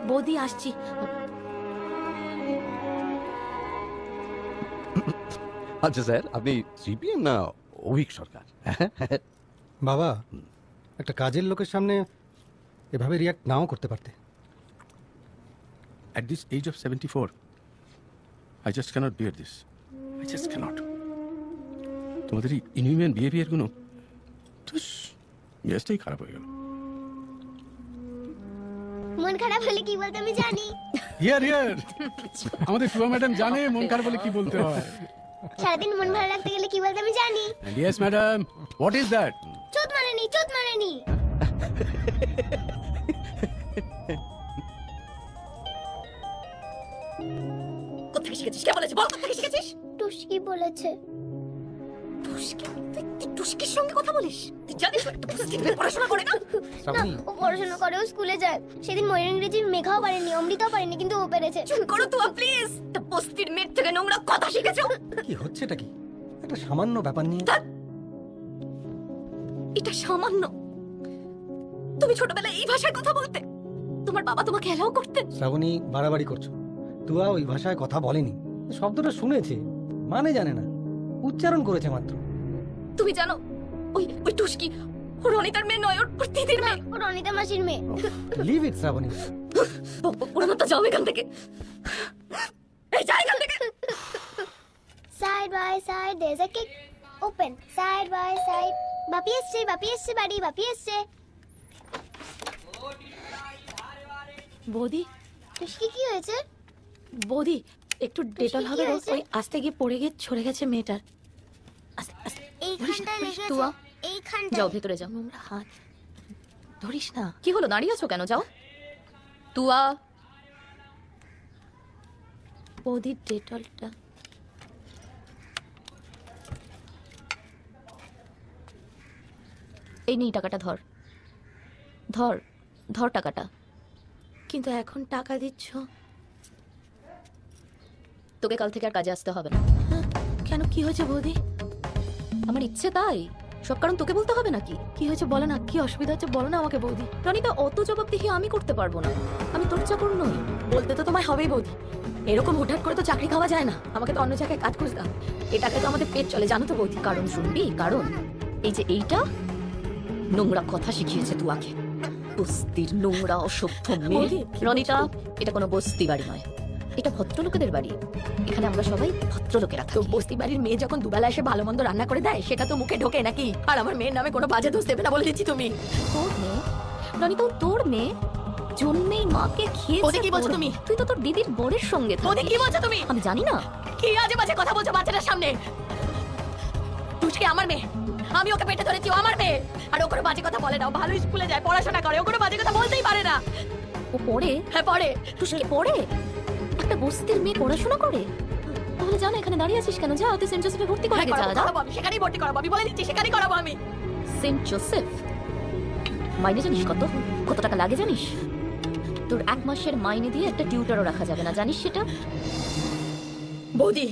বৌদি আসছি। আচ্ছা স্যার, আপনি সিপিএম না অভিক সরকার? বাবা, একটা কাজের লোকের সামনে এভাবে রিয়াক্ট নাও করতে পারতে। At this age of 74, I just cannot bear this. I just cannot. তোমাদের এই ইনহিউম্যান বিহেভিয়ারগুলো মেজাজটাই খারাপ হয়ে গেল। মন খারাপ হলে কি বলতে আমি জানি। আমাদের টুয়া ম্যাডাম জানে মন খারাপ হলে কি বলতে হয়। সারাদিন মন ভালো রাখতে গেলে কি বলতে আমি জানি। And yes, madam. What is that? চোদ মানেনি, চোদ মানেনি। কোথায় শিখেছিস? কে বলেছে? বল, কোথায় শিখেছিস? টুস্কি বলেছে। টুস্কি? তুই টুস্কির সঙ্গে কথা বলিস? তুই জানিস ও একটা টুস্কি পড়াশোনা করে না? না, ও পড়াশোনা করে, ও স্কুলে যায়। সেদিন ময়ের ইংরেজি মেঘাও পারেনি, অমৃতাও পারেনি, কিন্তু ও পেরেছে। চুপ করো তো প্লিজ। তা বস্তির মেয়ের থেকে নোংরা কথা শিখেছো? কি হচ্ছেটা কি? একটা সামান্য ব্যাপার নিয়ে। এটা সামান্য? তুমি ছোটবেলায় এই ভাষায় কথা বলতে? তোমার বাবা তোমাকে এলাও করতেন? শ্রাবণী, বাড়াবাড়ি করছো। তুয়া ওই ভাষায় কথা বলেনি, শব্দটা শুনেছে, মানে জানে না, উচ্চারণ করেছে মাত্র। তুমি জানো ওই ওই টুস্কি ও রনিতার মেয়ে নয়, ওর দিদির মেয়ে। ও রনিতা মাসির মেয়ে। Leave it Shrabani. পুরনো তো যাও এখান থেকে, এই যা এখান থেকে। Side by side there is a kick, open side by side. Bapi এসছে, বাপি এসছে, বাড়ি বাপি এসছে। বৌদি, টুস্কি কি হয়েছে? বৌদি একটু ডেটল হবে, ওই আস্তে গিয়ে পড়ে গিয়ে ছড়ে গেছে মেয়েটার। আস্তে আস্তে। এইখানটায় লেগেছে। তুয়া, এইখানটায়। যাও ভেতরে যাও। নোংরা হাত ধরিস না। কি হলো, দাঁড়িয়ে আছো কেন? যাও। তুয়া, বৌদির ডেটলটা। এই নেই টাকাটা, ধর ধর ধর টাকাটা। কিন্তু এখন টাকা দিচ্ছ? তোকে কাল থেকে আর কাজে আসতে হবে না। কেন, কি হয়েছে বৌদি? আমার ইচ্ছে তাই, সব কারণ তোকে বলতে হবে নাকি? কি হয়েছে বলো না, কি অসুবিধা হচ্ছে বলো না আমাকে বৌদি। রনিতা, অত জবাবদিহি আমি করতে পারবো না, আমি তোর চাকর নই। বলতে তো তোমায় হবেই বৌদি, এরকম হুটহাট করে তো চাকরি খাওয়া যায় না, আমাকে তো অন্য জায়গায় কাজ করতে হবে, এটাকে তো আমাদের পেট চলে, জানো তো বৌদি। কারণ শুনবি, কারণ এই যে এইটা নোংরা কথা শিখিয়েছে তুয়াকে। বস্তির নোংরা অসভ্য মেয়ে। রনিতা, এটা কোনো বস্তি বাড়ি নয়, এটা ভদ্রলোকেদের বাড়ি। এখানে আমরা সবাই ভদ্রলোকেরা তো থাকি। বস্তি বাড়ির মেয়ে যখন দুবেলা এসে ভালো মন্দ রান্না করে দেয় সেটা তো মুখে ঢোকে নাকি? আর আমার মেয়ের নামে কোনো বাজে দোষ দেবে না বলে দিচ্ছি তুমি। তোর মেয়ে? রনিতা, ও তোর মেয়ে? জন্মেই মাকে খেয়েছে। ওদের কি বলছো তুমি? তুই তো তোর দিদির বরের সঙ্গে থাকিস। ওদের কি বলছো তুমি? আমি জানি না। কি আজে বাজে কথা বলছো বাচ্চাটার সামনে? টুচকি আমার মেয়ে, আমি ওকে পেটে ধরেছি, ও আমার মেয়ে। আর ও কোনো বাজে কথা বলে না, ও ভালো স্কুলে যায়, পড়াশোনা করে, ও কোনো বাজে কথা বলতেই পারে না। ও পড়ে? হ্যাঁ পড়ে। টুসকি পড়ে? একটা বস্তির মেয়ে পড়াশোনা করে? তাহলে জানা এখানে দাঁড়িয়ে আছিস কেন? যা, তুই সেন্ট জোসেফে ভর্তি করে হ্যাঁ, যা। করাবো, আমি সেখানেই ভর্তি করাবো, আমি বলে দিচ্ছি সেখানেই করাবো আমি। সেন্ট জোসেফ মাইনে জানিস কত? কত টাকা লাগে জানিস? তোর 1 মাসের মাইনে দিয়ে একটা টিউটরও রাখা যাবে না, জানিস সেটা? বৌদি,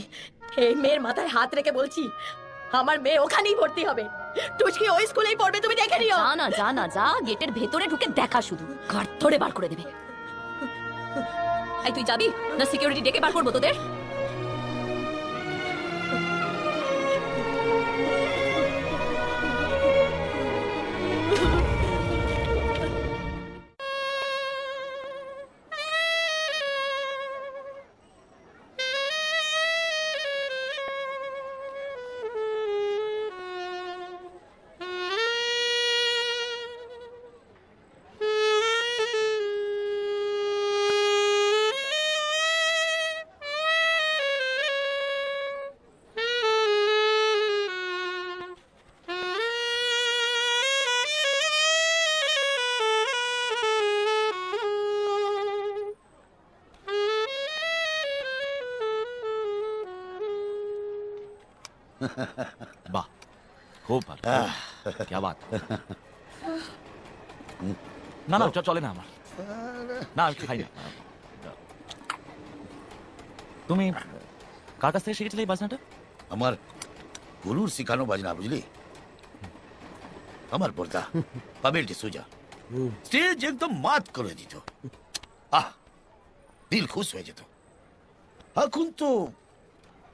এই মেয়ের মাথায় হাত রেখে বলছি, আমার মেয়ে ওখানেই ভর্তি হবে। টুচকি ওই স্কুলেই পড়বে, তুমি দেখে নিও। যা না, যা, গেটের ভেতরে ঢুকে দেখা, শুধু ঘাট ধরে বার করে দেবে। এই তুই যাবি না সিকিউরিটি ডেকে বার করবো তোদের? বাহ, খুব ভালো, क्या बात। না না, চলে না আমার, না আমি খাই না। তুমি কার কাছ থেকে শিখেছিলে এই বাজনাটা? আমার গুরুর শিখানো বাজনা, বুঝলি? আমার বর্দা পাবেল ডিসুজা স্টেজ একদম মাত করে দিত। আহ, দিল খুশ হয়ে যেত। এখন তো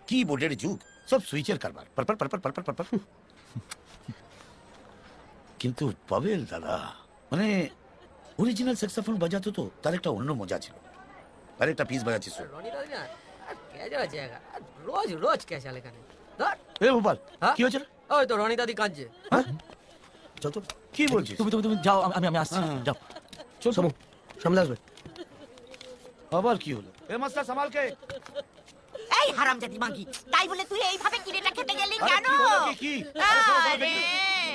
কিবোর্ডের যুগ, সব সুইচের কারবার, পরপর পরপর পরপর পরপর। কিন্তু পাবেল দাদা মানে অরিজিনাল স্যাক্সোফোন বাজাতো তো তার একটা অন্য মজা ছিল। আর একটা পিস বাজাচ্ছিস রোজ রোজ কে চলে এখানে? এ ভোপাল, কি হয়েছে? ওই তো রনি দাদি কাঁদছে। চল তো, কি বলছিস? তুমি যাও, আমি আসছি, যাও। চল চল, সামনে আসবে। আবার কি হলো? এ মাস্টার সামাল কে। এই হারামজাদি মাগি, তাই বলে তুই এইভাবে কিনেটা খেতে গেলি কেন? কি? আরে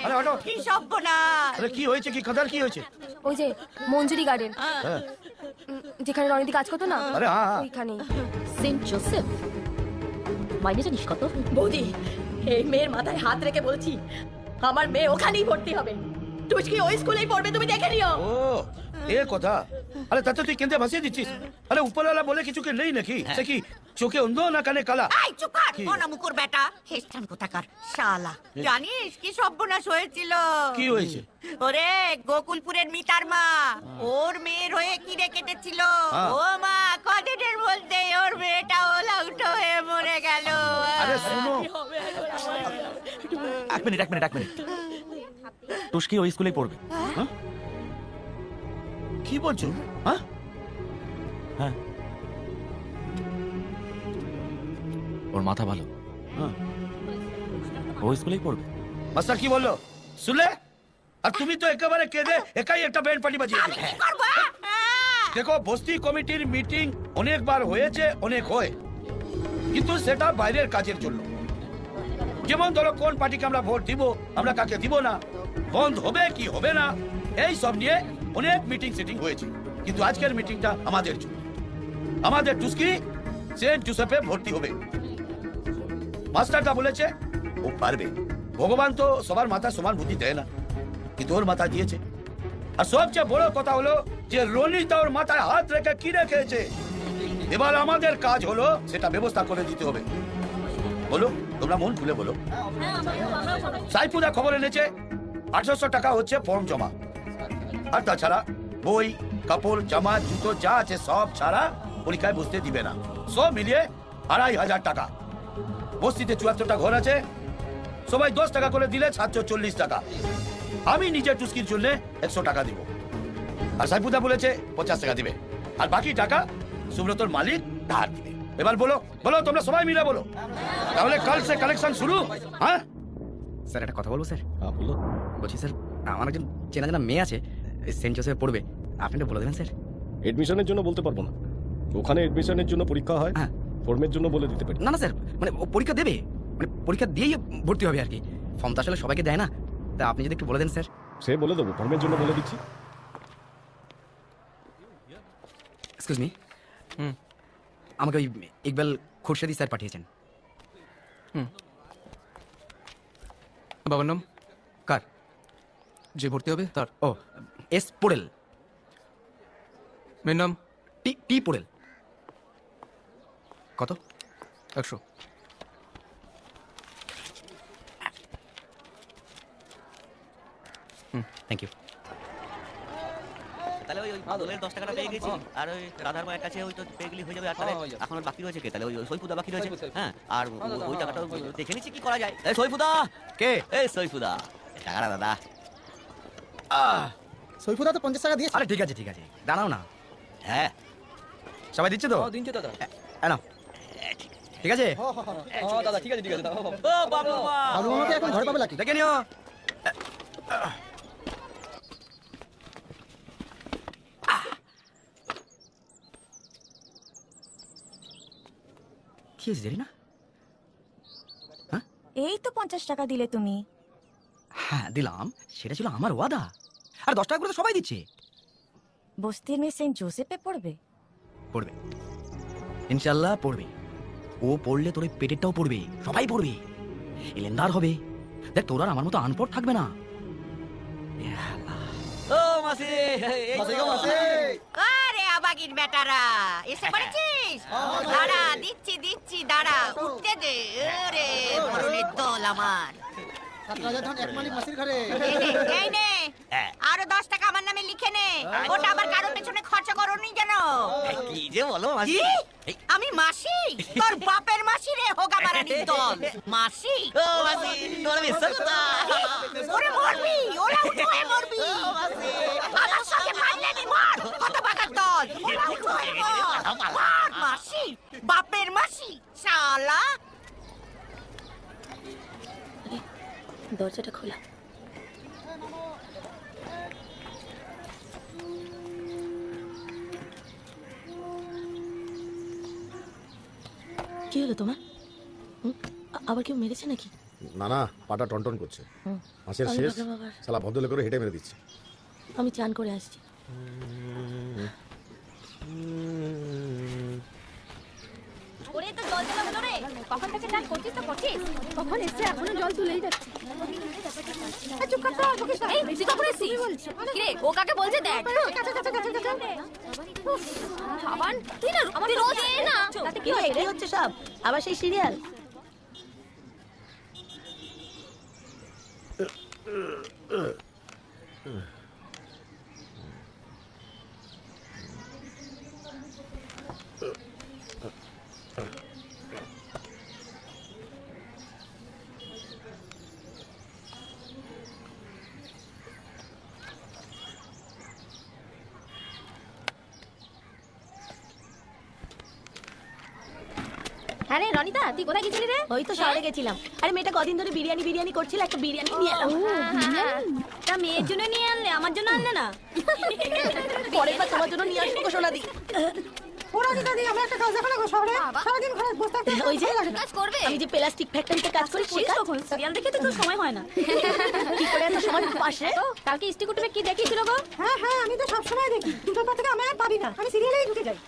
আরে হটো। কি সর্বনাশ! আরে কি হয়েছে? কি কাদার কি হয়েছে? ওই যে মঞ্জুরি গার্ডেন, হ্যাঁ, যেখানে রনিদি কাজ করতো না, আরে হ্যাঁ, ওইখানে। সেন্ট জোসেফ মাইনে জানিস কত? বৌদি, এই মেয়ের মাথায় হাত রেখে বলছি, আমার মেয়ে ওখানেই ভর্তি হবে। টুচকি ওই স্কুলেই পড়বে, তুমি দেখে নিও। ও এ কথা। আরে তাতে তুই কেঁদে ভাসিয়ে দিচ্ছিস। আরে উপরওয়ালা বলে কিছু কে নেই নাকি? সে কি চোখে অন্ধ না কানে কালা? এই চুপ কর, অনামুকুর বেটা, হেস্টান কোথাকার শালা। জানিস কি সর্বনাশ হয়েছিল? কি হয়েছে? ওরে গোকুলপুরের মিতার মা ওর মেয়ের হয়ে কিনে কেটেছিল। ও মা, কদিনের মধ্যে ওর মেয়েটা ওলাউটো হয়ে মরে গেল। আরে শোনো, এক মিনিট টুস্কি ওই স্কুলেই পড়বে। কি বলছো? হ্যাঁ হ্যাঁ, ওর মাথা ভালো, ওই স্কুলেই পড়বে। মাস্টার কি বললো শুনলে? আর তুমি তো একেবারে কেঁদে একাই একটা ব্যান্ড পার্টি বাজিয়ে দিলে। দেখো, বস্তি কমিটির মিটিং অনেকবার হয়েছে, অনেক হয়, কিন্তু সেটা বাইরের কাজের জন্য। যেমন ধরো কোন পার্টিকে আমরা ভোট দিব, আমরা কাকে দিব না, বন্ধ হবে কি হবে না, এই সব নিয়ে অনেক মিটিং সিটিং হয়েছে। কিন্তু আজকের মিটিংটা আমাদের জন্য। আমাদের টুস্কি সেন্ট জোসেফে ভর্তি হবে। মাস্টারটা বলেছে ও পারবে। ভগবান তো সবার মাথা সমান বুদ্ধি দেয় না, কিন্তু ওর মাথা দিয়েছে। আর সবচেয়ে বড় কথা হলো যে রনিতা ওর মাথায় হাত রেখে কি রেখেছে। এবার আমাদের কাজ হলো সেটা ব্যবস্থা করে দিতে হবে। বলো, তোমরা মন খুলে বলো। সাইফুদা খবর এনেছে 800 টাকা হচ্ছে ফর্ম জমা। আর তাছাড়া বই, কাপড়, জামা, জুতো যা আছে সব ছাড়া পরীক্ষায় বসতে দিবে না। সব মিলিয়ে 2500 টাকা। বস্তিতে 74টা ঘর আছে, সবাই 10 টাকা করে দিলে 740 টাকা। আমি নিজে টুস্কির জন্য 100 টাকা দিব। আর সাইফুদা বলেছে 50 টাকা দিবে, আর বাকি টাকা সুব্রতর মালিক ধার দিবে। এবার বলো বলো, তোমরা সবাই মিলে বলো, তাহলে কাল সে কালেকশন শুরু। হ্যাঁ স্যার একটা কথা বলবো স্যার? বলো। বলছি স্যার, আমার একজন চেনা জানা মেয়ে আছে, সেন্ট জোসেফে পড়বে, আপনি একটু বলে দেবেন স্যার। এডমিশনের জন্য বলতে পারবো না, ওখানে এডমিশনের জন্য পরীক্ষা হয়, ফর্মের জন্য বলে দিতে পারি। না না স্যার, মানে ও পরীক্ষা দেবে, মানে পরীক্ষা দিয়েই ভর্তি হবে আর কি। ফর্ম তো আসলে সবাইকে দেয় না, তা আপনি যদি একটু বলে দেন স্যার। সে বলে দেবো, ফর্মের জন্য বলে দিচ্ছি। এক্সকিউজ মি, আমাকে ওই ইকবাল খুরশেদি স্যার পাঠিয়েছেন। বাবার নাম? কার? যে ভর্তি হবে তার। ও, এস পোড়েল। মেয়ের নাম? টি পোড়েল। কত? 100। Thank you. তাহলে ওই দোলের 10 টাকাটা পেয়ে গেছি, আর ওই রাধার মায়ের কাছে ওই তো পেয়ে গেলি হয়ে যাবে। আর তাহলে এখন আর বাকি রয়েছে কে? তাহলে ওই সৈফুদা বাকি রয়েছে। হ্যাঁ, আর ওই টাকাটা দেখে নিচ্ছি কি করা যায়। এই সৈফুদা কে? এই সৈফুদা, টাকাটা দাদা। সৈফুদা তো 50 টাকা দিয়েছে। আরে ঠিক আছে ঠিক আছে, দাঁড়াও না। হ্যাঁ, সবাই দিচ্ছে তো? দিনছে দাদা। না ঠিক আছে দাদা, ঠিক আছে ঠিক আছে। ও বাবু মা, বাবু মামাকে এখন ঘরে পাবে নাকি? দেখে নিও। কি হয়েছে জানি না। এই তো 50 টাকা দিলে তুমি। হ্যাঁ দিলাম, সেটা ছিল আমার ওয়াদা। আর 10 টাকা করে তো সবাই দিচ্ছে। বস্তির মেয়ে সেন্ট জোসেফে পড়বে? পড়বে ইনশাল্লাহ, পড়বে। ও পড়লে তোর ওই পেটেরটাও পড়বে, সবাই পড়বে, এলেন্দার হবে। দেখ তোর আর আমার মতো আনপড় থাকবে না। ও মাসি, এই তো। আরে আবাগির বেটারা, এসে পড়েছিস? দাঁড়া, দিচ্ছি দাঁড়া, উঠতে দে। আরে বড়ের দল আমার। এই নে, আরো 10 টাকা আমার নামে লিখে নে। ওটা আবার কারোর পেছনে খরচা করোনি যেন। কি যে বলো মাসি। আমি মাসি? তোর বাপের মাসি রে, হোগা বাড়ানির দল। মাসি? ও মাসি, তোর বিশ্বাস না? ওরে মরবি, ওরা উঠে হয়ে মরবি। আমার সঙ্গে পারলেনি মর, কত বাগার দল। ওরা উঠে হয়ে মর। মাসি, বাপের মাসি, শালা। দরজাটা খোলা। কি হলো তোমার? আবার কেউ মেরেছে নাকি? না না, পাটা টনটন করছে। মাসের আরে শেষ, বাবা, বাবা। শালা ভদ্রলে করে হেঁটে মেরে দিচ্ছে। আমি চান করে আসছি। ওরে তো জল জ্বালা হলো রে। কখন থেকে চান করছিস তো করছিস? কখন এসে এখনো জল তুলেই যাচ্ছে। চুপ কর তো, বকিস না। এই তুই কখন এসেছিস? কি রে, ও কাকে বলছে দেখ। সাবান তুই না, তুই রোজ এ না। তাতে কি হয়? কি হচ্ছে সব? আবার সেই সিরিয়াল? আরে রনিতা, তুই কোথায় গেছিলি রে? ওই তো শহরে গেছিলাম। আরে মেয়েটা কদিন ধরে বিরিয়ানি করছিল, একটা বিরিয়ানি নিয়ে এলাম। তা মেয়ের জন্য নিয়ে আনলে, আমার জন্য আনলে না? পরের বার তোমার জন্য নিয়ে আসবো সোনা দি। ওই যে কাজ করবে। আমি যে প্লাস্টিক ফ্যাক্টরিতে কাজ করি, সে কাজ। সিরিয়াল দেখে তো তোর সময় হয় না। কি করে এত সময় পাশে? কালকে স্টিক কুটুমে কি দেখিয়েছিল গো? হ্যাঁ হ্যাঁ, আমি তো সব সময় দেখি। দুটোর পর থেকে আমি আর পারি না, আমি সিরিয়ালেই ঢুকে যাই।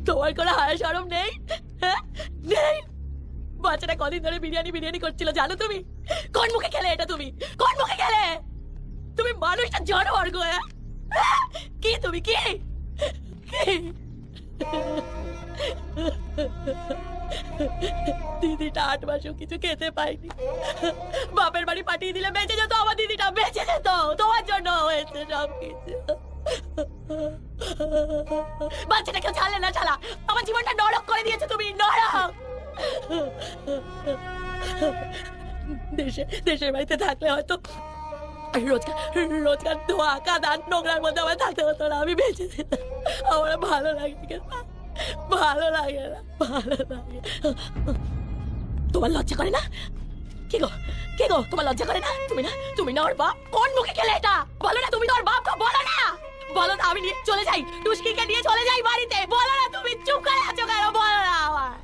তোমার কোনো হায় শরম নেই? হ্যাঁ? নেই? বাচ্চাটা কদিন ধরে বিরিয়ানি বিরিয়ানি করছিল জানো তুমি? কোন মুখে খেলে এটা তুমি? কোন মুখে খেলে? তুমি মানুষটা জানোয়ার গো। কি তুমি কি? দিদিটা 8 মাসও কিছু খেতে পাইনি। বাপের বাড়ি পাঠিয়ে দিলে বেঁচে যেত আমার দিদিটা, বেঁচে যেত। তোমার জন্য হয়েছে সব কিছু। বাচ্চাটা কেউ ছাড়লে না ছাড়া, আমার জীবনটা নরক করে দিয়েছে তুমি, নরক। দেশের বাড়িতে থাকলে হয়তো রোজগার ধোয়া কাদা নোংরার মধ্যে আমার থাকতে হতো না, আমি বেঁচে যেতাম। আমার ভালো লাগে না, ভালো লাগে না, ভালো লাগে। তোমার লজ্জা করে না? কে গো তোমার লজ্জা করে না? তুমি না ওর বাপ? কোন মুখে খেলে এটা? বলো না তুমি তো ওর বাপ, বলো না, বলো না। আমি নিয়ে চলে যাই, টুস্কিকে নিয়ে চলে যাই বাড়িতে। বলো না, তুমি চুপ করে আছো কেন? বলো না আমার।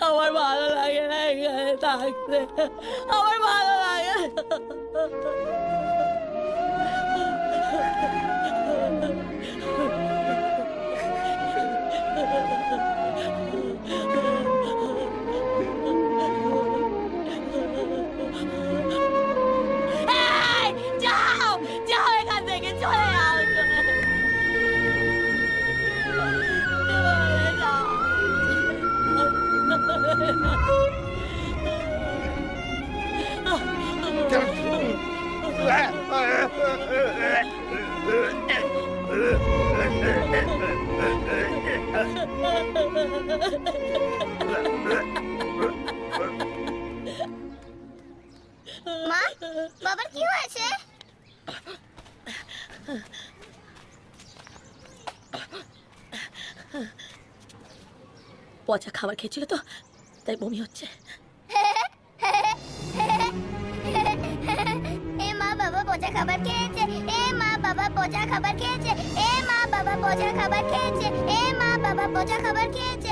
আমার ভালো লাগে না এখানে থাকতে, আমার ভালো লাগে না। যাও এখান থেকে, চলে যাও। মা, বাবার কি হয়েছে? পচা খাবার খেয়েছিল তো, তাই বমি হচ্ছে। এ মা, বাবা পচা খাবার খেয়েছে। এ মা, বাবা পচা খাবার খেয়েছে। এ মা, বাবা পচা খাবার খেয়েছে। এ মা, বাবা পচা খাবার খেয়েছে।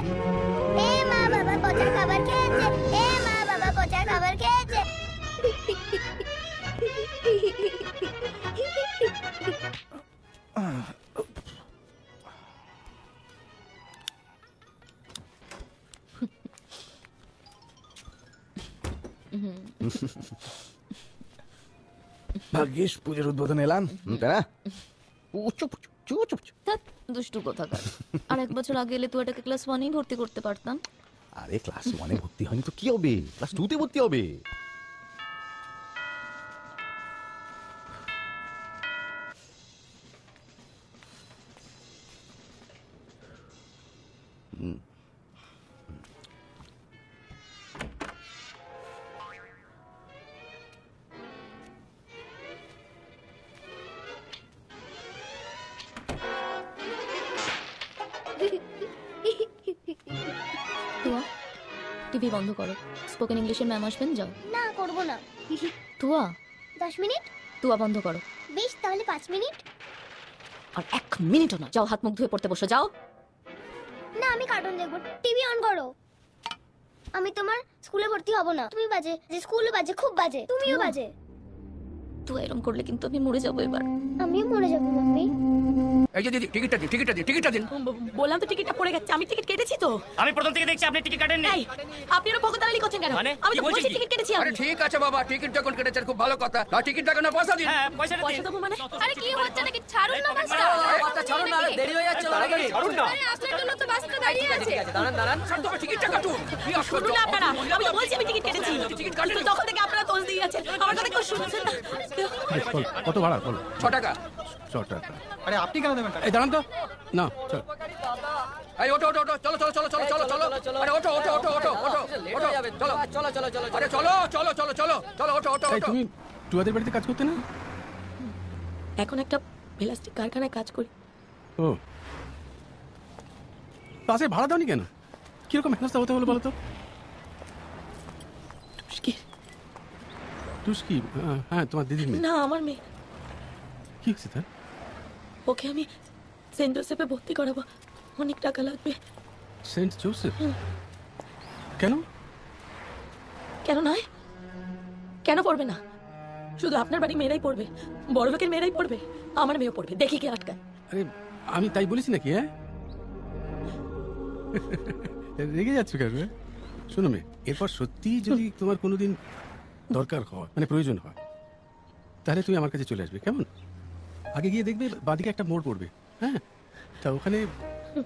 এ মা, বাবা পচা খাবার খেয়েছে। এ মা, বাবা পচা খাবার খেয়েছে। ভাগ্যিস পুজোর উদ্বোধন এলাম, তাই না? ধ্যাৎ, দুষ্টু কোথাকার। আর 1 বছর আগে এলে তুই এটাকে ক্লাস 1-এই ভর্তি করতে পারতাম। আরে ক্লাস 1-এ ভর্তি হয়নি তো কি হবে? ক্লাস 2-তে ভর্তি হবে। টিভি বন্ধ করো। স্পোকেন ইংলিশের ম্যাম আসবেন, যাও। না, করবো না। তুয়া 10 মিনিট? তুয়া বন্ধ করো। বেশ, তাহলে 5 মিনিট। আর 1 মিনিটও না। যাও, হাত মুখ ধুয়ে পড়তে বসো, যাও। না, আমি কার্টুন দেখবো। টিভি অন করো। আমি তোমার স্কুলে ভর্তি হব না। তুমি বাজে, যে স্কুল বাজে, খুব বাজে। তুমিও বাজে। তুই এরকম করলে কিন্তু আমি মরে যাবো এবার। আমিও মরে যাবো মাম্মি। এই যে দিদি, টিকিটটা দিন। বললাম তো টিকিটটা পড়ে গেছে, আমি টিকিট কেটেছি তো। আমি প্রথম থেকে দেখছি আপনি টিকিট কাটেন নাই। আপনি এরকম ভগতালি করছেন কেন? আমি তো বলছি টিকিট কেটেছি আমি। আরে ঠিক আছে বাবা, টিকিট যখন কেটেছেন খুব ভালো কথা। আর টিকিট টাকা না পয়সা দিন। হ্যাঁ, পয়সা দিন। পয়সা দেবো মানে? আরে কি হচ্ছে নাকি? ছাড়ুন না বাসটা। বাসটা ছাড়ুন না, দেরি হয়ে যাচ্ছে। তাড়াতাড়ি ছাড়ুন না। আরে আসলে জন্য তো বাসটা দাঁড়িয়ে আছে। ঠিক আছে, দাঁড়ান। তবে টিকিটটা কাটুন। কি শুনুন না আপনারা, আমি বলছি আমি টিকিট কেটেছি। কিন্তু তখন থেকে আপনারা দোষ দিয়ে যাচ্ছেন, আমার কথা কেউ শুনছেন না। কত ভাড়া বলো? 6 টাকা। 6 টাকা। আরে আপনি কেন দেবেন? এই দাঁড়ান তো। না, চল। এই ওঠো, চলো। আরে ওঠো। ওঠো। এই তুমি টুয়াদের বাড়িতে কাজ করতে না? এখন একটা প্লাস্টিক কারখানায় কাজ করি। ও, পাশে ভাড়া দাওনি কেন? কিরকম হেনস্থা হতে হলো বলো তো? টুস্কি? হ্যাঁ, তোমার দিদির মেয়ে। না, আমার মেয়ে। কি হয়েছে তার? ওকে আমি সেন্ট জোসেফে ভর্তি করাবো, অনেক টাকা লাগবে। Saint Joseph? কেন? কেন নয়? কেন পড়বে না? শুধু আপনার বাড়ি মেয়েরাই পড়বে, বড় লোকের মেয়েরাই পড়বে, আমার মেয়েও পড়বে, দেখি কে আটকায়। আরে আমি তাই বলেছি নাকি? হ্যাঁ, রেগে যাচ্ছ কেন? শোনো মেয়ে, এরপর সত্যি যদি তোমার কোনোদিন দরকার হয়, মানে প্রয়োজন হয়, তাহলে তুমি আমার কাছে চলে আসবে, কেমন? আগে গিয়ে দেখবে বাঁদিকে একটা মোড় পড়বে, হ্যাঁ, তা ওখানে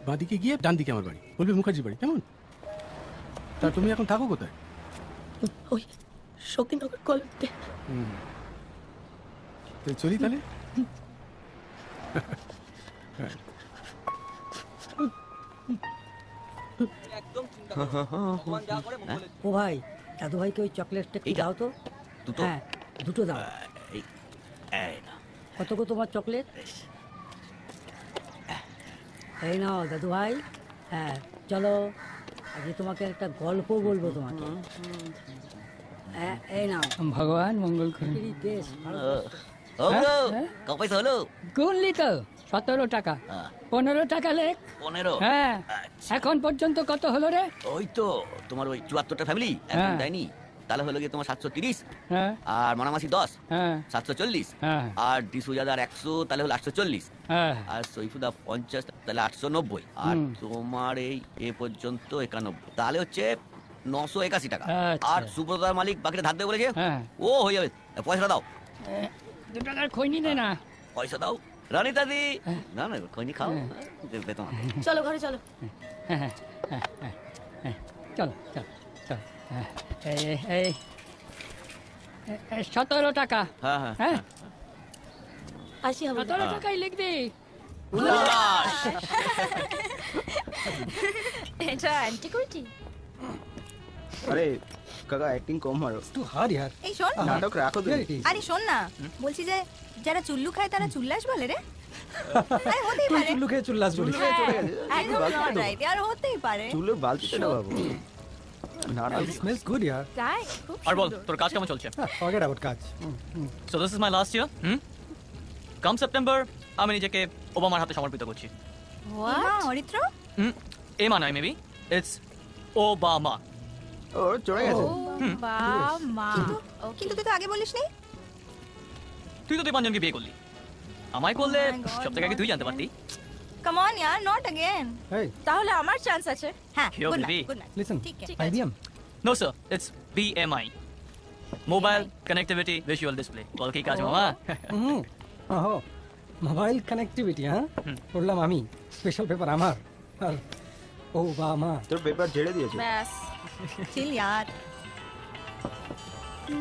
বাঁদিকে গিয়ে ডান দিকে আমার বাড়ি, বলবে মুখার্জি বাড়ি, কেমন? তা তুমি এখন থাকো কোথায়? ওই শক্তিনগর কলেজে। তো চলি তাহলে। ও ভাই, দাদু ভাইকে ওই চকলেটটা একটু দাও তো। দুটো? হ্যাঁ, দুটো দাও। কত গো তোমার চকলেট? এই নাও দাদু ভাই। হ্যাঁ চলো, আজকে তোমাকে একটা গল্প বলবো তোমাকে। এই নাও। ভগবান মঙ্গল করুন। বেশ কপয়সা হলো? গুনলি তো 17 টাকা, 15 টাকা লেখ। 15? হ্যাঁ। এখন পর্যন্ত কত হলো রে? ওই তো তোমার ওই 74টা ফ্যামিলি এখন দেয়নি, তাহলে হলো গিয়ে তোমার 730, আর মনামাসি 10, 740, আর ডিসুজাদার 100, তাহলে হলো 840, আর সৈফুদা 50, তাহলে 890, আর তোমার এই এ পর্যন্ত 91, তাহলে হচ্ছে 981 টাকা। আর সুব্রতার মালিক বাকিটা ধার দেবে বলেছে, ও হয়ে যাবে। পয়সাটা দাও। 2 টাকার খৈনি দে না। পয়সা দাও রানী দাদি। না না, খৈনি খাও, দেবে তোমার। চলো ঘরে চলো। চলো চলো চলো। এই 17 টাকা। হ্যাঁ, আসি হবে। 17 টাকাই লিখবি। এটা অ্যান্টিকুইটি। আরে কাকা অ্যাক্টিং কম মারো, একটু হার ইয়ার। এই শোন, নাটক রাখো তুমি। আরে শোন না, বলছি যে যারা চুল্লু খায় তারা চুল্লাস বলে রে। আরে হতেই পারে। চুল্লু খেয়ে চুল্লাস বলি। একদম নট রাইট, আর হতেই পারে। চুলের বালতিটা না বাবু। It smells good yaar. তাই খুব আর বল, তোর কাজ কেমন চলছে? Forget about কাজ। So this is my last year. Come September আমি নিজেকে ওবামার হাতে সমর্পিত করছি। হোয়াট? অরিত্র? এমা নয়, মেবি ইটস ওবামা। ও চলে গেছে। বাবা, কিন্তু তুই তো আগে বলিসনি। তুই তো 5 জনকে বিয়ে করলি, আমায় করলে সব থেকে আগে তুই জানতে পারতি। কাম অন ইয়ার, নট अगेन। তাহলে আমার চান্স আছে। হ্যাঁ, Yo, good baby. Night, good night. Listen, ঠিক আছে। IBM. No sir, it's BMI. Mobile Connectivity Visual Display. বল কি কাজ মামা? ওহো, মোবাইল কানেক্টিভিটি। হ্যাঁ, পড়লাম আমি, স্পেশাল পেপার আমার। আর ও বাবা, তোর পেপার ঝেড়ে দিয়েছে। ব্যাস, চিল ইয়ার।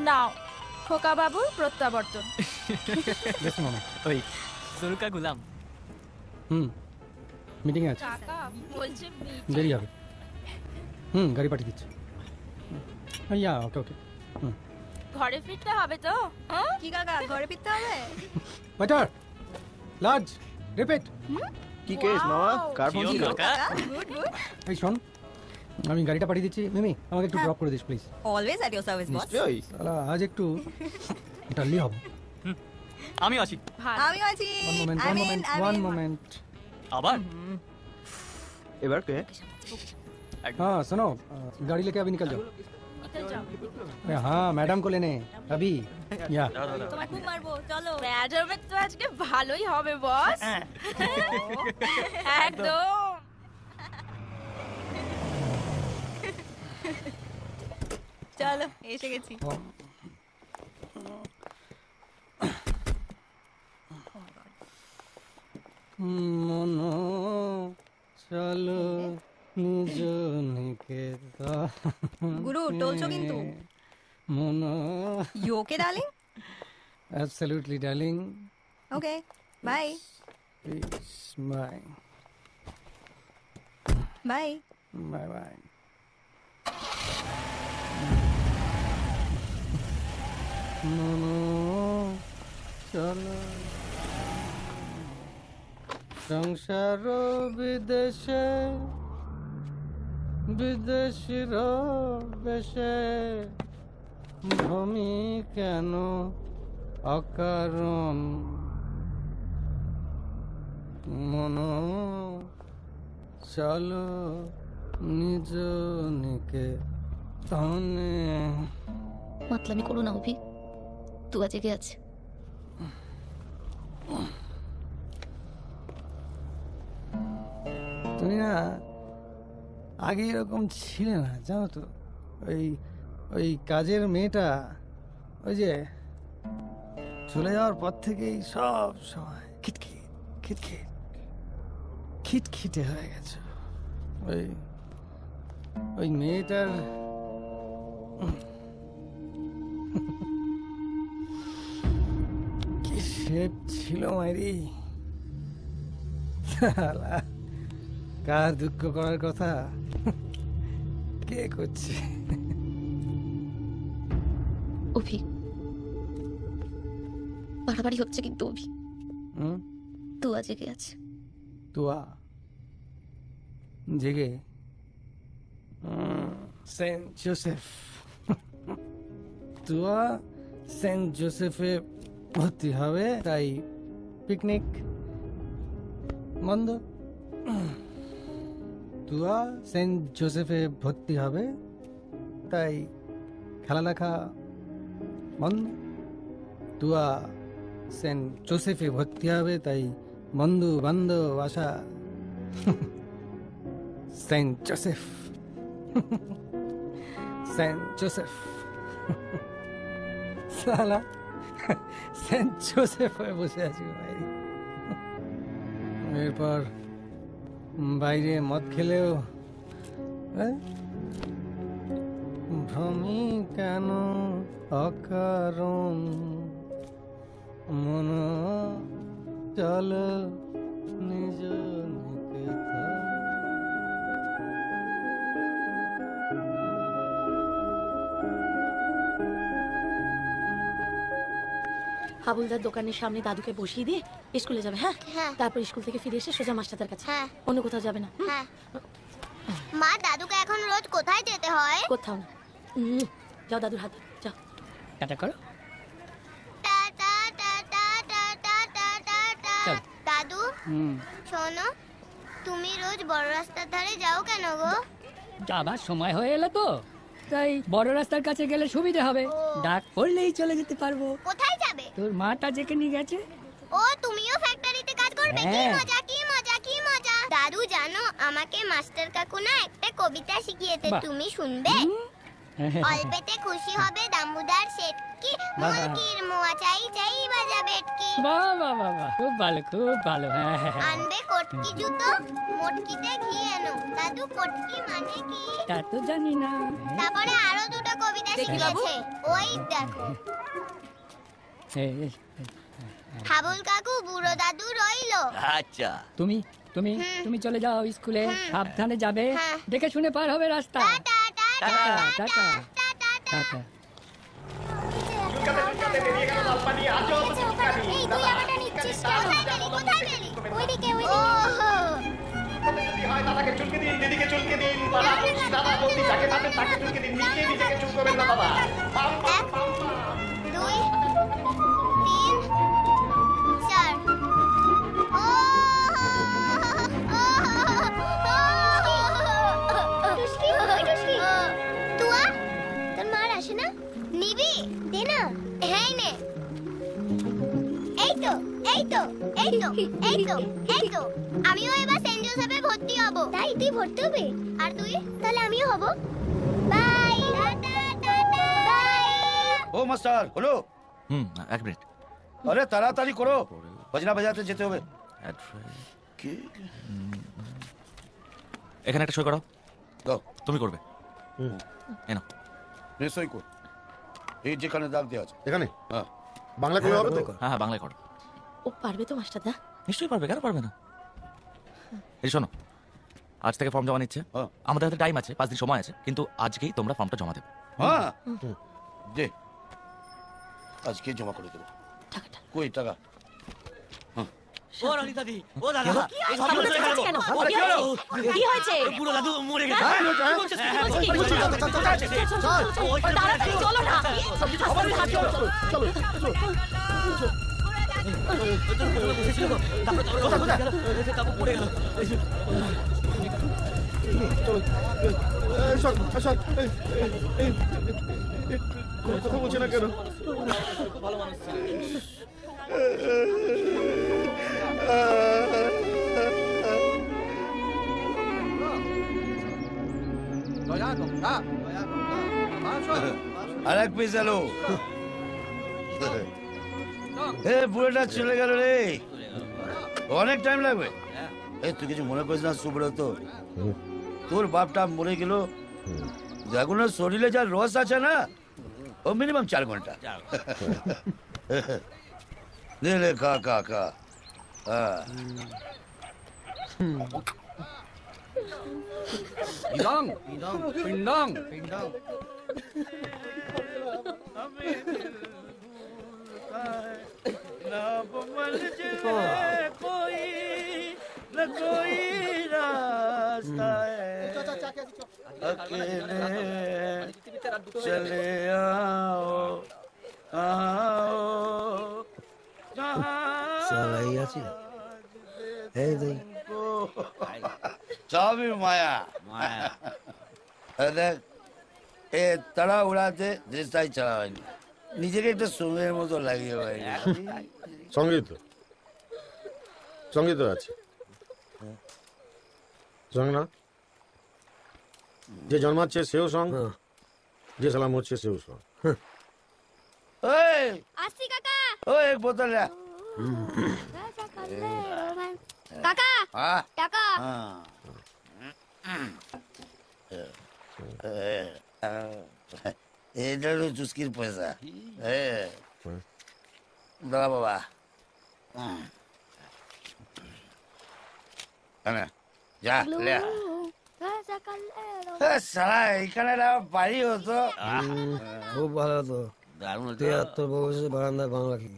নাও খোকা বাবুর প্রত্যাবর্তন। বেশ মামা। ওই সুরকা গুলাম। মিটিং আছে, কাকা বলছে দেরি হবে। গাড়ি পাঠিয়ে দিচ্ছি। ইয়া, ওকে ওকে। ঘরে ফিরতে হবে তো? কি কাকা, ঘরে ফিরতে হবে? Waiter, large, repeat. কি কেস মামা? কার ফোন ছিল? Good good. এই শোন, আমি গাড়িটা পাঠিয়ে দিচ্ছি। মিমি, আমাকে একটু ড্রপ করে দিস please. Always at your service boss. নিশ্চয়ই। সালা আজ একটু ডালি হবে। আমিও আছি। আমিও আছি। one moment. আবার এবার কে? हाँ सुनो, गाड़ी लेके अभी निकल जाओ। अरे हाँ, मैडम को लेने अभी। या তোমায় খুব মারবো, চলো। ম্যাডামের তো আজকে ভালোই হবে বস। একদম। চলো, এসে গেছি। মনো চলো নিজ নিকেতন। গুরু, টলছো কিন্তু। মনো। You okay, darling? Absolutely, darling. Okay, bye. Peace, bye. Bye. Bye bye. মনো চলো সংসার বিদেশে, বিদেশির বেশে ভূমি কেন অকারণ। মনো চলো নিজ নিকে তাহলে মাতলামি করো না অভি, তুয়া জেগে আছে। তুমি না আগে এরকম ছিলে না, জানো তো। ওই ওই কাজের মেয়েটা ওই যে চলে যাওয়ার পর থেকেই সব সময় খিটখিট খিটখিট খিটখিটে হয়ে গেছে। ওই ওই মেয়েটার কি শেপ ছিল মাইরি। কার দুঃখ করার কথা কে করছে? অভি, বাড়াবাড়ি হচ্ছে কিন্তু অভি। তুয়া জেগে আছে। তুয়া জেগে? Saint Joseph. তুয়া সেন্ট জোসেফে ভর্তি হবে, তাই পিকনিক বন্ধ। তুয়া সেন্ট জোসেফে ভর্তি হবে, তাই খেলালেখা বন্ধ। তুয়া সেন্ট জোসেফে ভর্তি হবে, তাই বন্ধু বান্ধব আসা। সেন্ট জোসেফ সেন্ট জোসেফ সালা সেন্ট জোসেফ হয়ে বসে আছি ভাই। এরপর বাইরে মদ খেলেও ভ্রমি কেন অকারণ মন চল নিজ নিকেতন। হাবুলদার দোকানের সামনে দাদুকে বসিয়ে দিয়ে স্কুলে যাবে। হ্যাঁ, তারপর স্কুল থেকে ফিরে এসে সোজা মাস্টারদের কাছে। অন্য কোথাও যাবে না। মা, দাদুকে এখন রোজ কোথায় যেতে হয়? কোথাও না। যাও দাদুর হাতে যাও। টাটা করো। দাদু শোনো, তুমি রোজ বড় রাস্তার ধারে যাও কেন গো? যাবার সময় হয়ে এলো তো, তাই বড় রাস্তার কাছে গেলে সুবিধা হবে। ডাক পড়লেই চলে যেতে পারবো। কোথায় যাবে? তোর মাটা যেখানে গেছে। ও, তুমিও ফ্যাক্টরিতে কাজ করবে? কি মজা কি মজা কি মজা। দাদু জানো, আমাকে মাস্টার কাকু না একটা কবিতা শিখিয়েছে, তুমি শুনবে? অল্পেতে খুশি হবে দামুদার শেটকি, মুরগির মোয়া চাই চাই বাজা বেটকি। বাহ বাহ বাহ বাহ, খুব ভালো খুব ভালো। হ্যাঁ হ্যাঁ, আনবে কটকি জুতো, মোটকিতে ঘি এনো। দাদু কটকি মানে কি? তা তো জানি না। তারপরে আরো দুটো কবিতা শিখিয়েছে, ওই দেখো। হাবুল কাকু বুড়ো দাদু রইলো। আচ্ছা, তুমি তুমি তুমি চলে যাও স্কুলে, সাবধানে যাবে, দেখে শুনে পার হবে রাস্তা। Tata tata tata. এই তুই আমাটা নিচ্ছিস কেন? কোথায় গেলি? ওইদিকে ওইদিকে। দাদাকে চুলকে দিন, দিদিকে চুলকে দিন। দাদা বলছি, দাদা বলছি, যাকে পাবেন তাকে চুলকে দিন। নিজে নিজেকে চুল করবেন না বাবা। 2 3 4। তুয়া, তোর মার আসে না? নিবি? দে না। হ্যাঁ নে। এই তো এই তো এই তো এই তো এই তো। আমিও এবার সেন্ট জোসেফে ভর্তি হব। তাই তুই ভর্তি হবে? আর তুই? তাহলে আমিও হব। বাই। Tata tata bye. ও মাস্টার, হলো? এক মিনিট। আরে তাড়াতাড়ি করো, বাজনা বাজাতে যেতে হবে। কি? এখানে একটা সই করো। তুমি করবে। এনো সই কর। এই যেখানে দাগ দেওয়া আছে এখানে। হ্যাঁ, বাংলা করে হবে তো? হ্যাঁ হ্যাঁ, বাংলায় করো। ও পারবে তো মাস্টারদা? নিশ্চয়ই পারবে, কেন পারবে না। এই শোনো, আজ থেকে ফর্ম জমা নিচ্ছে। আমাদের হাতে টাইম আছে, 5 দিন সময় আছে, কিন্তু আজকেই তোমরা ফর্মটা জমা দেবে। হ্যাঁ, দে, আজকে জমা করে দেবো। কই টাকা? ও রানী দাদি, ও দাদা, কি হয়েছে? বুড়ো দাদু মরে গেছে। তাড়াতাড়ি চলো না। চলো সর সর কথা বলছে না কেন? আর এক পিস আলো। বুড়োটা চলে গেল রে, অনেক টাইম লাগবে। তুই কিছু মনে করিস না সুব্রত, তোর বাপটা মরে গেল, এখন শরীরে যা রস আছে না, ও মিনিমাম 4 ঘন্টা। নে খা খা খা। कोई रास्ता है अकेले चले आओ आओ সবাই আছে এই দেই সবই মায়া দেখ এ তারা উড়াতে দেশটাই চালা হয়নি, নিজেকে একটা সঙ্গের মতো লাগিয়ে ভাই। সঙ্গীত সঙ্গীত আছে সঙ্গ না, যে জন্মাচ্ছে সেও সঙ্গ, যে সালাম হচ্ছে সেও সঙ্গ। আসছি কাকা। ওই এক বোতল লে। কাকা টাকা। এটা হলো চুস্কির পয়সা। দাদা বাবা যা লে। সারা এখানে বাড়ি হতো, খুব ভালো তো। তোর বউসে বারান্দায় বাংলা খেলি।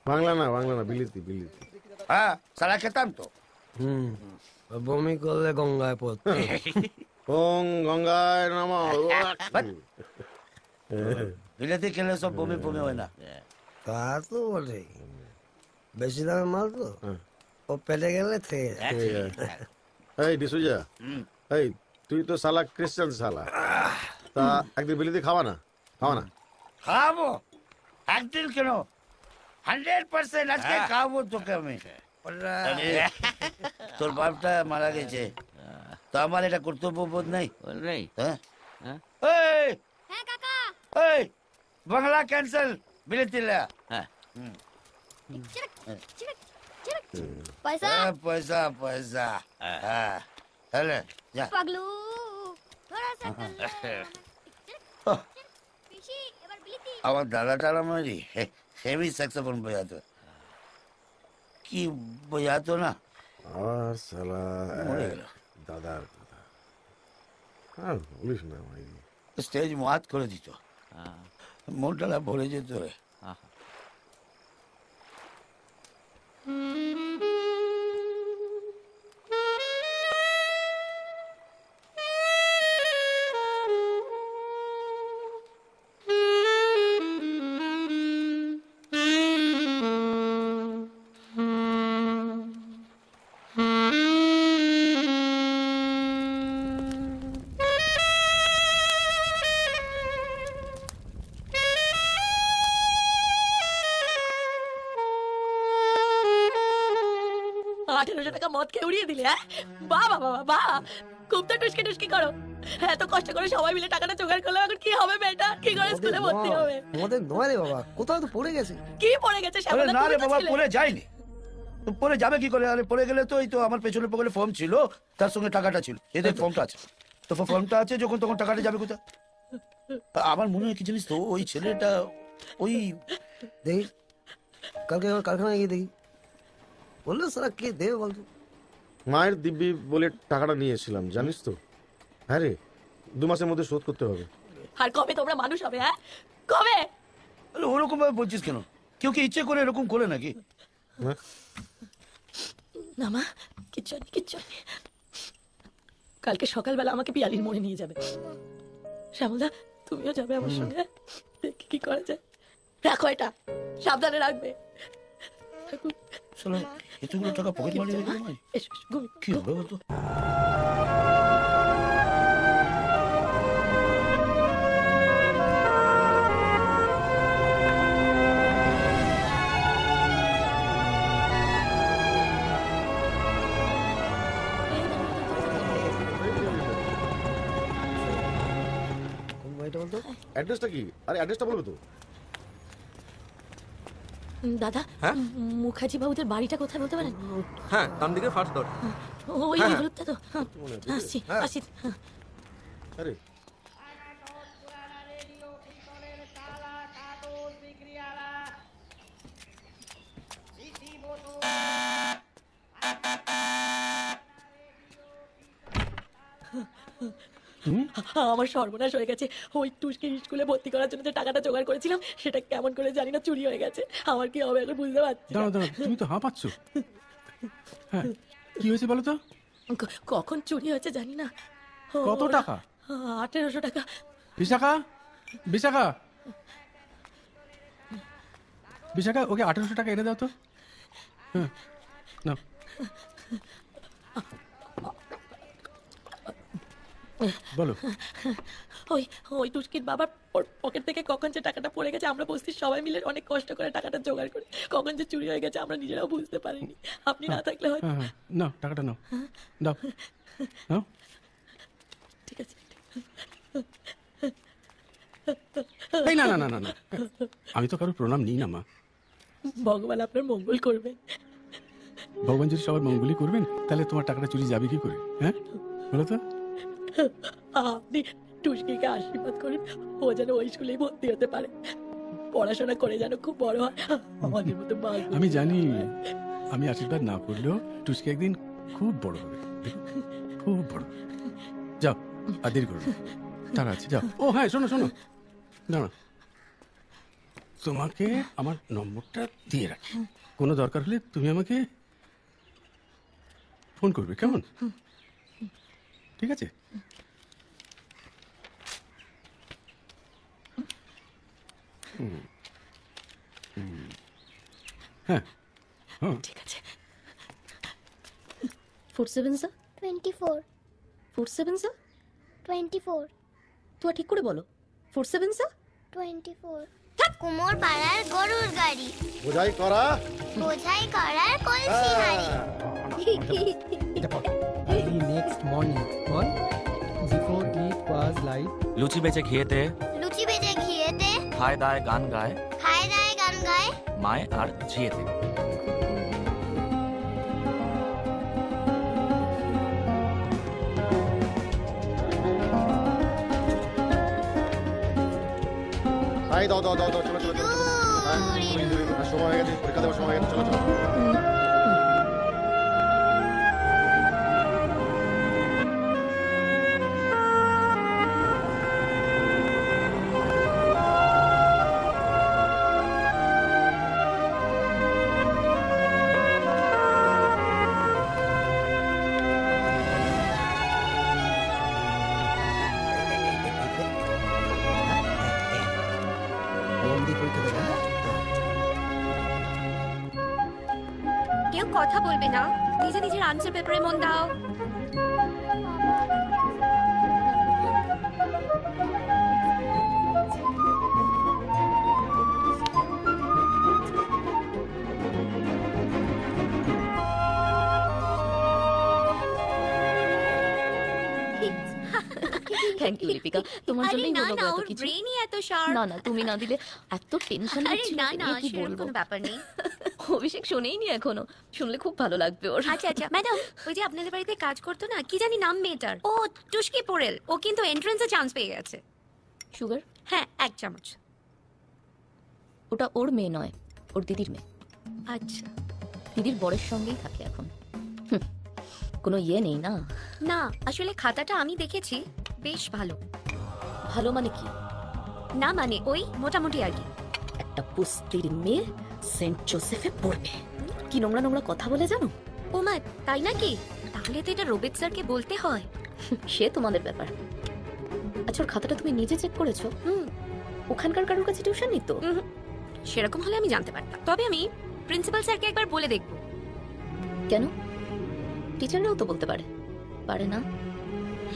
বাংলা না বিলিতি বিলিতি। হ্যাঁ সারা খেতাম তো। বমি করলে গঙ্গায় পড়তো। ওং গঙ্গায় নামা। বিলেতি খেলে সব বমি বমি হয় না। তা তো বটে, বেশি দামের মাল তো, ও পেটে গেলে থেকে যায়। এই ডিসুজা, এই তুই তো সালা ক্রিশ্চিয়ান সালা, তা একদিন বিলিতি খাওয়া না? খাবো একদিন কেন, 100% আজকে খাবো তোকে আমি। তোর বাপটা মারা গেছে, তো আমার এটা কর্তব্য বোধ নেই? বাংলা ক্যান্সেল, বিলিতি লে। পয়সা পয়সা পয়সা। হ্যাঁ যা পাগলু थोड़ा सा পিসি এবার বিলিতি। আমার দাদা টালা মারি হেভি স্যাক্সোফোন বাজাতো, কি বাজাতো না। আর সালা দাদার কথা আর বলিস না ভাই, স্টেজ মাত করে দিত, মনটা ভরে যেত রে। মদ খেয়ে উড়িয়ে দিলে। বাহ বাবা বাহ, খুব তো টুসকি টুসকি করো। এত কষ্ট করে সবাই মিলে টাকাটা জোগাড় করলে এখন কি হবে বেটা? কি করে স্কুলে ভর্তি হবে? আমাদের নয় রে বাবা, কোথাও তো পড়ে গেছে। কি পড়ে গেছে? না রে বাবা, পড়ে যায়নি। পড়ে যাবে কি করে? আরে পড়ে গেলে তো এই তো আমার পেছনে পকেটে ফর্ম ছিল, তার সঙ্গে টাকাটা ছিল। এদের ফর্মটা আছে তো, ফর্মটা আছে যখন তখন টাকাটা যাবে কোথায়? আমার মনে হয় কি জানিস তো, ওই ছেলেটা ওই দেখি কালকে আমার কারখানায় গিয়ে দেখি, বললো সারা কে দেবে বলতো। মায়ের দিব্যি বলে টাকাটা নিয়ে এসেছিলাম জানিস তো। হ্যাঁ রে, 2 মাসের মধ্যে শোধ করতে হবে। আর কবে তোমরা মানুষ হবে? হ্যাঁ কবে? ওরকম ভাবে বলছিস কেন? কেউ কি ইচ্ছে করে এরকম করে নাকি? না মা, কিচ্ছু নেই কিচ্ছু নেই। কালকে সকালবেলা আমাকে পিয়ালির মোড়ে নিয়ে যাবে। শ্যামলদা তুমিও যাবে আমার সঙ্গে, দেখি কি করা যায়। রাখো এটা, সাবধানে রাখবে। এতগুলো টাকা পকেট মারিয়ে রেখে কি হবে বলতো? এটা বলতো অ্যাড্রেসটা কি? আরে অ্যাড্রেসটা বলবে তো। দাদা হ্যাঁ? মুখার্জি বাবুদের বাড়িটা কোথায় বলতে পারেন? হ্যাঁ, ডান দিকে ফার্স্ট ডোর। ওই হ্যাঁ, হলুদটা তো। আসছি হ্যাঁ। আসছি। আরে আমার সর্বনাশ হয়ে গেছে। ওই টুসকে স্কুলে ভর্তি করার জন্য যে টাকাটা জোগাড় করেছিলাম সেটা কেমন করে জানি না চুরি হয়ে গেছে। আমার কি হবে এখন বুঝতে পারছি না। দাঁড়াও দাঁড়াও, তুমি তো হাঁপাচ্ছ। হ্যাঁ, কি হয়েছে বলো তো? কখন চুরি হয়েছে জানি না। কত টাকা? 1800 টাকা। বিশাখা, বিশাখা, বিশাখা, ওকে 1800 টাকা এনে দাও তো। হ্যাঁ, নাও। বলো। ওই ওই টুসকির বাবার পকেট থেকে কখন যে টাকাটা পড়ে গেছে, আমরা বস্তির সবাই মিলে অনেক কষ্ট করে টাকাটা জোগাড় করে কখন যে চুরি হয়ে গেছে আমরা নিজেরাও বুঝতে পারিনি। আপনি না থাকলে হয়তো। হ্যাঁ, নাও টাকাটা নাও, দাও, নাও। ঠিক আছে। এই না না না না না, আমি তো কারো প্রণাম নিই না মা। ভগবান আপনার মঙ্গল করবেন। ভগবান যদি সবার মঙ্গলই করবেন তাহলে তোমার টাকাটা চুরি যাবে কি করে? হ্যাঁ বলো তো। আপনি টুসকিকে আশীর্বাদ করুন, ও যেন ওই স্কুলেই ভর্তি হতে পারে, পড়াশোনা করে যেন খুব বড় হয় আমাদের মতো। আমি জানি আমি আশীর্বাদ না করলেও টুসকি একদিন খুব বড় হবে, খুব বড়। যাও, আর দেরি করো না, টাকা আছে, যাও। ও হ্যাঁ, শোনো শোনো, দাঁড়া, তোমাকে আমার নম্বরটা দিয়ে রাখি। কোনো দরকার হলে তুমি আমাকে ফোন করবে, কেমন? ঠিক আছে? হ্যাঁ, ঠিক আছে। 47 স্যার। 24 47 স্যার। 24 তো ঠিক করে বলো। 47 স্যার। 24 কুমোর পাড়ার গরুর গাড়ি, বোঝাই করা বোঝাই করার কলসি হাড়ি। The next morning, or before it was light, লুচি বেচে খেয়েতে, লুচি ভেজে ঘিয়েতে, খায় দায় গান গায়, খায় দায় গান গায়, মায় আর ঝিয়েতে। আই দাও দাও দাও দাও, চলো চলো চলো। হ্যাঁ, সময় হয়ে গেছে, পরীক্ষা দেওয়ার সময় হয়ে গেছে, চলো চলো। কেউ কথা বলবে না, নিজে নিজের আনসার পেপারে মন দাও। থ্যাংক ইউ লিপিকা, তোমার আরে জন্যই না হলো না, এত ওর কিছু। ব্রেনই এত শার্প। না না, তুমি না দিলে এত টেনশন আরে হচ্ছিল। না না, কি সেরকম বলবো? কোনো ব্যাপার নেই। অভিষেক শোনেইনি এখনো, শুনলে খুব ভালো লাগবে ওর। আচ্ছা আচ্ছা ম্যাডাম, ওই যে আপনাদের বাড়িতে কাজ করতো না, কি জানি নাম মেয়েটার, ও টুসকি পোড়েল, ও কিন্তু এন্ট্রান্সে চান্স পেয়ে গেছে। সুগার? হ্যাঁ, 1 চামচ। ওটা ওর মেয়ে নয়, ওর দিদির মেয়ে। আচ্ছা। দিদির বরের সঙ্গেই থাকে এখন। হুম, কোনো ইয়ে নেই না? না, আসলে খাতাটা আমি দেখেছি, বেশ ভালো। ভালো মানে কি? না মানে ওই মোটামুটি আর কি। একটা পুস্তির মেয়ে সেন্ট জোসেফে পড়বে, কি নোংরা নোংরা কথা বলে জানো? ও মা, তাই নাকি? তাহলে তো এটা রোবেট স্যারকে বলতে হয়। সে তোমাদের ব্যাপার। আচ্ছা, ওর খাতাটা তুমি নিজে চেক করেছো? ওখানকার কারোর কাছে টিউশন নিত? সেরকম হলে আমি জানতে পারতাম, তবে আমি প্রিন্সিপাল স্যারকে একবার বলে দেখবো। কেন? টিচাররাও তো বলতে পারে, পারে না?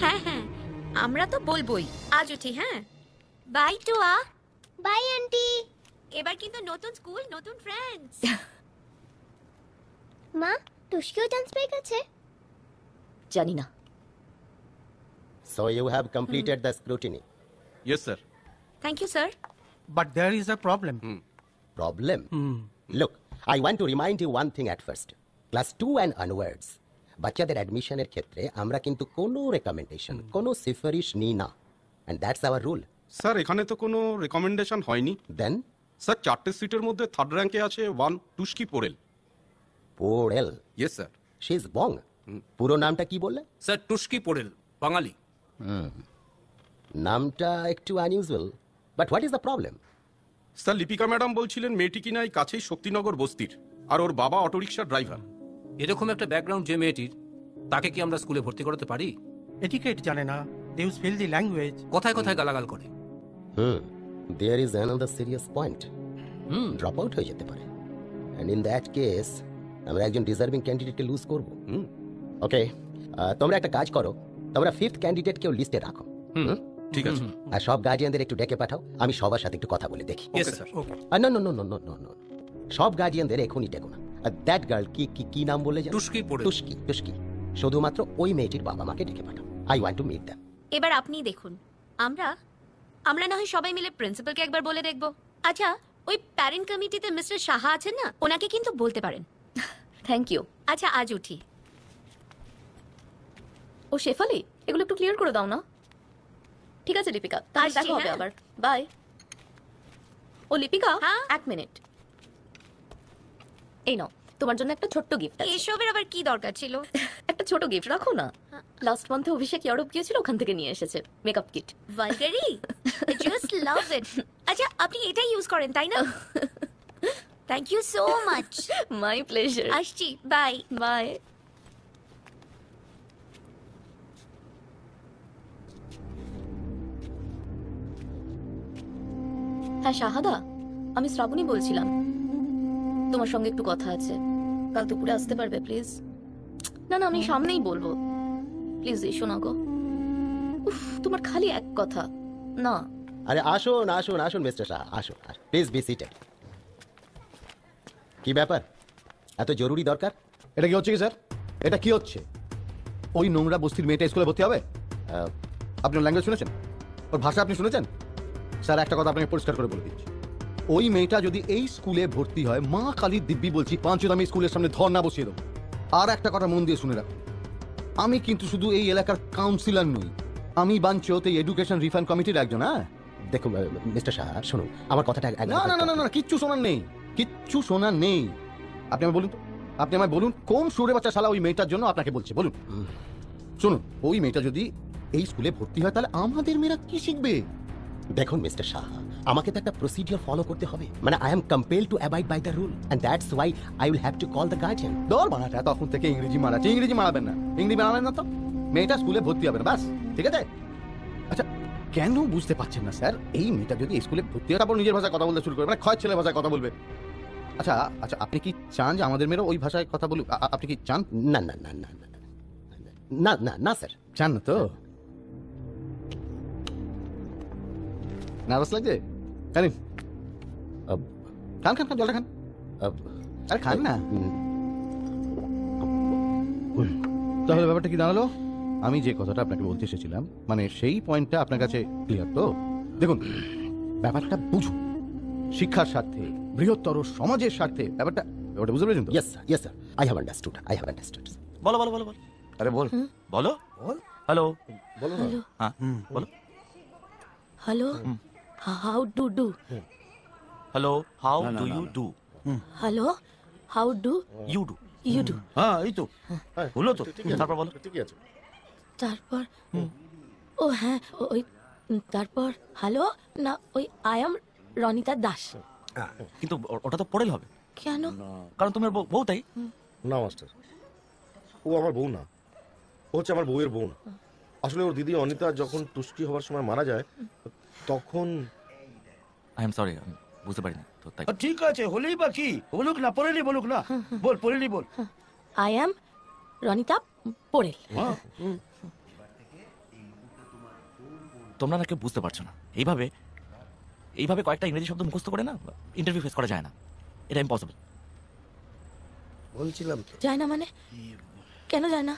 হ্যাঁ হ্যাঁ, আমরা তো বলবোই। আজ উঠি, হ্যাঁ? বাই টুয়া। Bye aunty. এবার কিন্তু নতুন স্কুল, নতুন ফ্রেন্ডস। মা, টুসকিও চান্স পেয়ে গেছে? জানি না। So you have completed the scrutiny. Yes, sir. Thank you sir. But there is a problem. Problem? Look, I want to remind you one thing at first. Class 2 and onwards, বাচ্চাদের অ্যাডমিশনের ক্ষেত্রে আমরা কিন্তু কোনো রেকমেন্ডেশন, কোনো সিফারিশ নিই না। And that's our rule. Sir এখানে তো কোনো রেকমেন্ডেশন হয়নি। Then? স্যার 4টে সিটের মধ্যে থার্ড র্যাঙ্কে আছে 1 Tuski Porel. Porel? Yes sir. She is Bong. পুরো নামটা কি বললে? স্যার টুস্কি পোরেল, বাঙালি। নামটা একটু unusual, but what is the problem? Sir Lipika madam বলছিলেন মেয়েটি কিনা এই কাছেই শক্তিনগর বস্তির, আর ওর বাবা অটোরিকশার ড্রাইভার। এরকম একটা ব্যাকগ্রাউন্ড যে মেয়েটির, তাকে কি আমরা স্কুলে ভর্তি করাতে পারি? Etiquette জানে না, they use filthy language. কোথায় কোথায় গালাগাল করে। There is another serious point. Drop out হয়ে যেতে পারে। And in that case, আমরা একজন ডিজার্ভিং ক্যান্ডিডেটকে লুজ করব। ওকে, তোমরা একটা কাজ করো, তোমরা 5th ক্যান্ডিডেটকেও লিস্টে রাখো। ঠিক আছে। আর সব গার্জিয়ানদের একটু ডেকে পাঠাও, আমি সবার সাথে একটু কথা বলে দেখি। Yes, sir. No no no no no no no, সব গার্জিয়ানদের এখনই ডেকো না। দ্যাট গার্ল কি নাম বলে? টুস্কি পোরেল। টুস্কি, টুস্কি। শুধুমাত্র ওই মেয়েটির বাবা মাকে ডেকে পাঠাও। I want to meet them. এবার আপনি দেখুন, আমরা না হয় সবাই মিলে প্রিন্সিপালকে একবার বলে দেখব। আচ্ছা, ওই প্যারেন্ট কমিটিতে মিস্টার সাহা আছেন না, ওনাকে কিন্তু বলতে পারেন। Thank you. আচ্ছা, আজ উঠি। ও শেফালি, এগুলো একটু ক্লিয়ার করে দাও না। ঠিক আছে লিপিকা, তাহলে আসছি, দেখা হবে হ্যাঁ। আবার। বাই। ও লিপিকা, 1 মিনিট। এই নাও, তোমার জন্য একটা ছোট্ট গিফট আছে। এসবের আবার কি দরকার ছিল? একটা ছোট গিফট রাখো না। লাস্ট মান্থে অভিষেক ইউরোপ গিয়েছিল, ওখান থেকে নিয়ে এসেছে makeup kit. Bulgari, just love it. আচ্ছা, আপনি এটা ইউজ করেন তাই না? Thank you so much. My pleasure. আসছি, বাই বাই। হ্যাঁ শাহাদা, আমি শ্রাবণী বলছিলাম। তোমার সঙ্গে একটু কথা আছে, কাল দুপুরে আসতে পারবে প্লিজ? না না, আমি সামনেই বলবো। প্লিজ এসো না গো। উফ, তোমার খালি এক কথা না। আরে আসুন আসুন আসুন মিস্টার শাহ, আসুন, প্লিজ বি সিটেড। কি ব্যাপার, এত জরুরি দরকার? এটা কি হচ্ছে কি স্যার? এটা কি হচ্ছে? ওই নোংরা বস্তির মেয়েটা স্কুলে ভর্তি হবে? আপনি ওর ল্যাঙ্গুয়েজ শুনেছেন? ওর ভাষা আপনি শুনেছেন? স্যার একটা কথা আপনাকে পরিষ্কার করে বলে দিচ্ছি, ওই মেয়েটা যদি এই স্কুলে ভর্তি হয়, মা কালীর দিব্যি বলছি, 5 আমি স্কুলের সামনে ধর্ণা বসিয়ে দেবো। আর একটা কথা মন দিয়ে শুনে রাখুন, আমি কিন্তু শুধু এই এলাকার কাউন্সিলর নই, আমি বাঞ্চত এই এডুকেশন রিফর্ম কমিটির একজন। হ্যাঁ দেখুন মিস্টার শাহ, শুনুন আমার কথাটা। না না না না, কিচ্ছু শোনার নেই, কিচ্ছু শোনার নেই। আপনি আমায় বলুন তো, আপনি আমায় বলুন কোন সুরে বাচ্চা শালা ওই মেয়েটার জন্য আপনাকে বলছে, বলুন। শুনুন, ওই মেয়েটা যদি এই স্কুলে ভর্তি হয়, তাহলে আমাদের মেয়েরা কি শিখবে? দেখুন মিস্টার শাহ, আমাকে তো একটা প্রসিডিওর ফলো করতে হবে। মানে I am compel to abide by the rule, and that's why I will have to call the guardian. দর মারাটা তখন থেকে ইংরেজি মারাচ্ছে। ইংরেজি মারাবেন না, ইংরেজি মারাবেন না তো মেয়েটা স্কুলে ভর্তি হবে না, বাস। ঠিক আছে? আচ্ছা, কেন বুঝতে পারছেন না স্যার? এই মেয়েটা যদি স্কুলে ভর্তি হয়, তারপর নিজের ভাষায় কথা বলতে শুরু করে, মানে খয় ছেলে ভাষায় কথা বলবে। আচ্ছা আচ্ছা, আপনি কি চান যে আমাদের মেয়েরা ওই ভাষায় কথা বলুক? আপনি কি চান? না না না না না না না না স্যার, চান না তো? নার্ভাস লাগছে? জানেন, খান খান খান, জলটা খান। আরে খান না। তাহলে ব্যাপারটা কি দাঁড়ালো? আমি যে কথাটা আপনাকে বলতে এসেছিলাম, মানে সেই পয়েন্টটা আপনার কাছে ক্লিয়ার তো? দেখুন, ব্যাপারটা বুঝুন, শিক্ষার স্বার্থে, বৃহত্তর সমাজের স্বার্থে ব্যাপারটা বুঝতে পেরেছেন তো? Yes yes sir, I have understood, I have understood. বলো বলো বলো বলো। আরে বল বলো। বল। হ্যালো বলো। হ্যাঁ বলো। Hello, how do do? Hello, how do you do? Hello, how do you do? You do? হ্যাঁ এই তো হলো তো। তারপর বলো। ঠিকই আছে। তারপর ও হ্যাঁ, ওই তারপর হ্যালো না, ওই আই এম রনিতা দাস। কিন্তু ওটা তো পড়েল হবে। কেন? কারণ তোমার বউ তাই না মাস্টার, ও আমার বউ না, ও হচ্ছে আমার বউয়ের বোন। আসলে ওর দিদি অনিতা যখন টুস্কি হওয়ার সময় মারা যায়, তখন আই এম সরি, আমি বুঝতে পারিনি তো তাই। ঠিক আছে, হলেই বা কি, বলুক না, পড়েলি বলুক না, বল পড়েলি বল। I am Ronita Porel. তোমরা না কেউ বুঝতে পারছো না, এইভাবে এইভাবে কয়েকটা ইংরেজি শব্দ মুখস্থ করে না ইন্টারভিউ ফেস করা যায় না, এটা ইম্পসিবল। বলছিলাম যায় না মানে? কেন যায় না?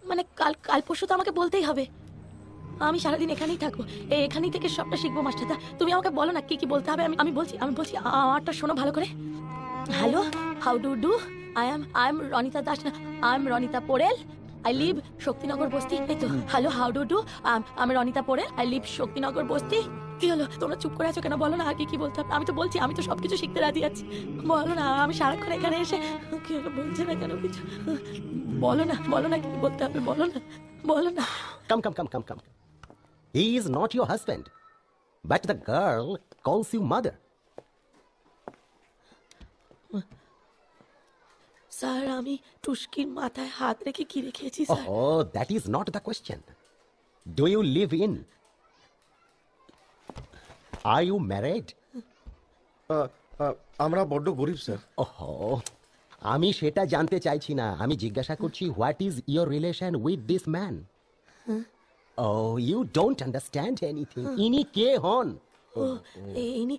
মানে কাল পরশু তো আমাকে বলতেই হবে। আমি সারাদিন এখানেই থাকবো, এখানেই থেকে সবটা শিখবো মাস্টারদা। তুমি আমাকে বলো না কি কি বলতে হবে। আমি বলছি আমারটা শোনো ভালো করে। Hello, how do I am Ranita Das, I am Ranita Porel, I live Shaktinagar basti. এই তো, হ্যালো, হাউ ডু আমি রনিতা পোরেল, আই লিভ শক্তিনগর বস্তি। কি হলো, তোমরা চুপ করে আছো কেন? বলো না আর কি কি বলতে হবে। আমি তো বলছি, আমি তো সবকিছু শিখতে রাজি আছি। বলো না, আমি সারাক্ষণ এখানে এসে কি হলো বলছে না কেন কিছু? বলো না কি বলতে হবে, বলো না। Come. He is not your husband, but the girl calls you mother. Sir, আমি টুস্কির মাথায় হাত রেখে কি রেখেছি sir? Oh, that is not the question. Do you live in? Are you married? আমরা বড্ড গরিব স্যার। ওহো, আমি সেটা জানতে চাইছি না, আমি জিজ্ঞাসা করছি what is your relation with this man? Oh, you don't understand anything. ইনি কে হন? ইনি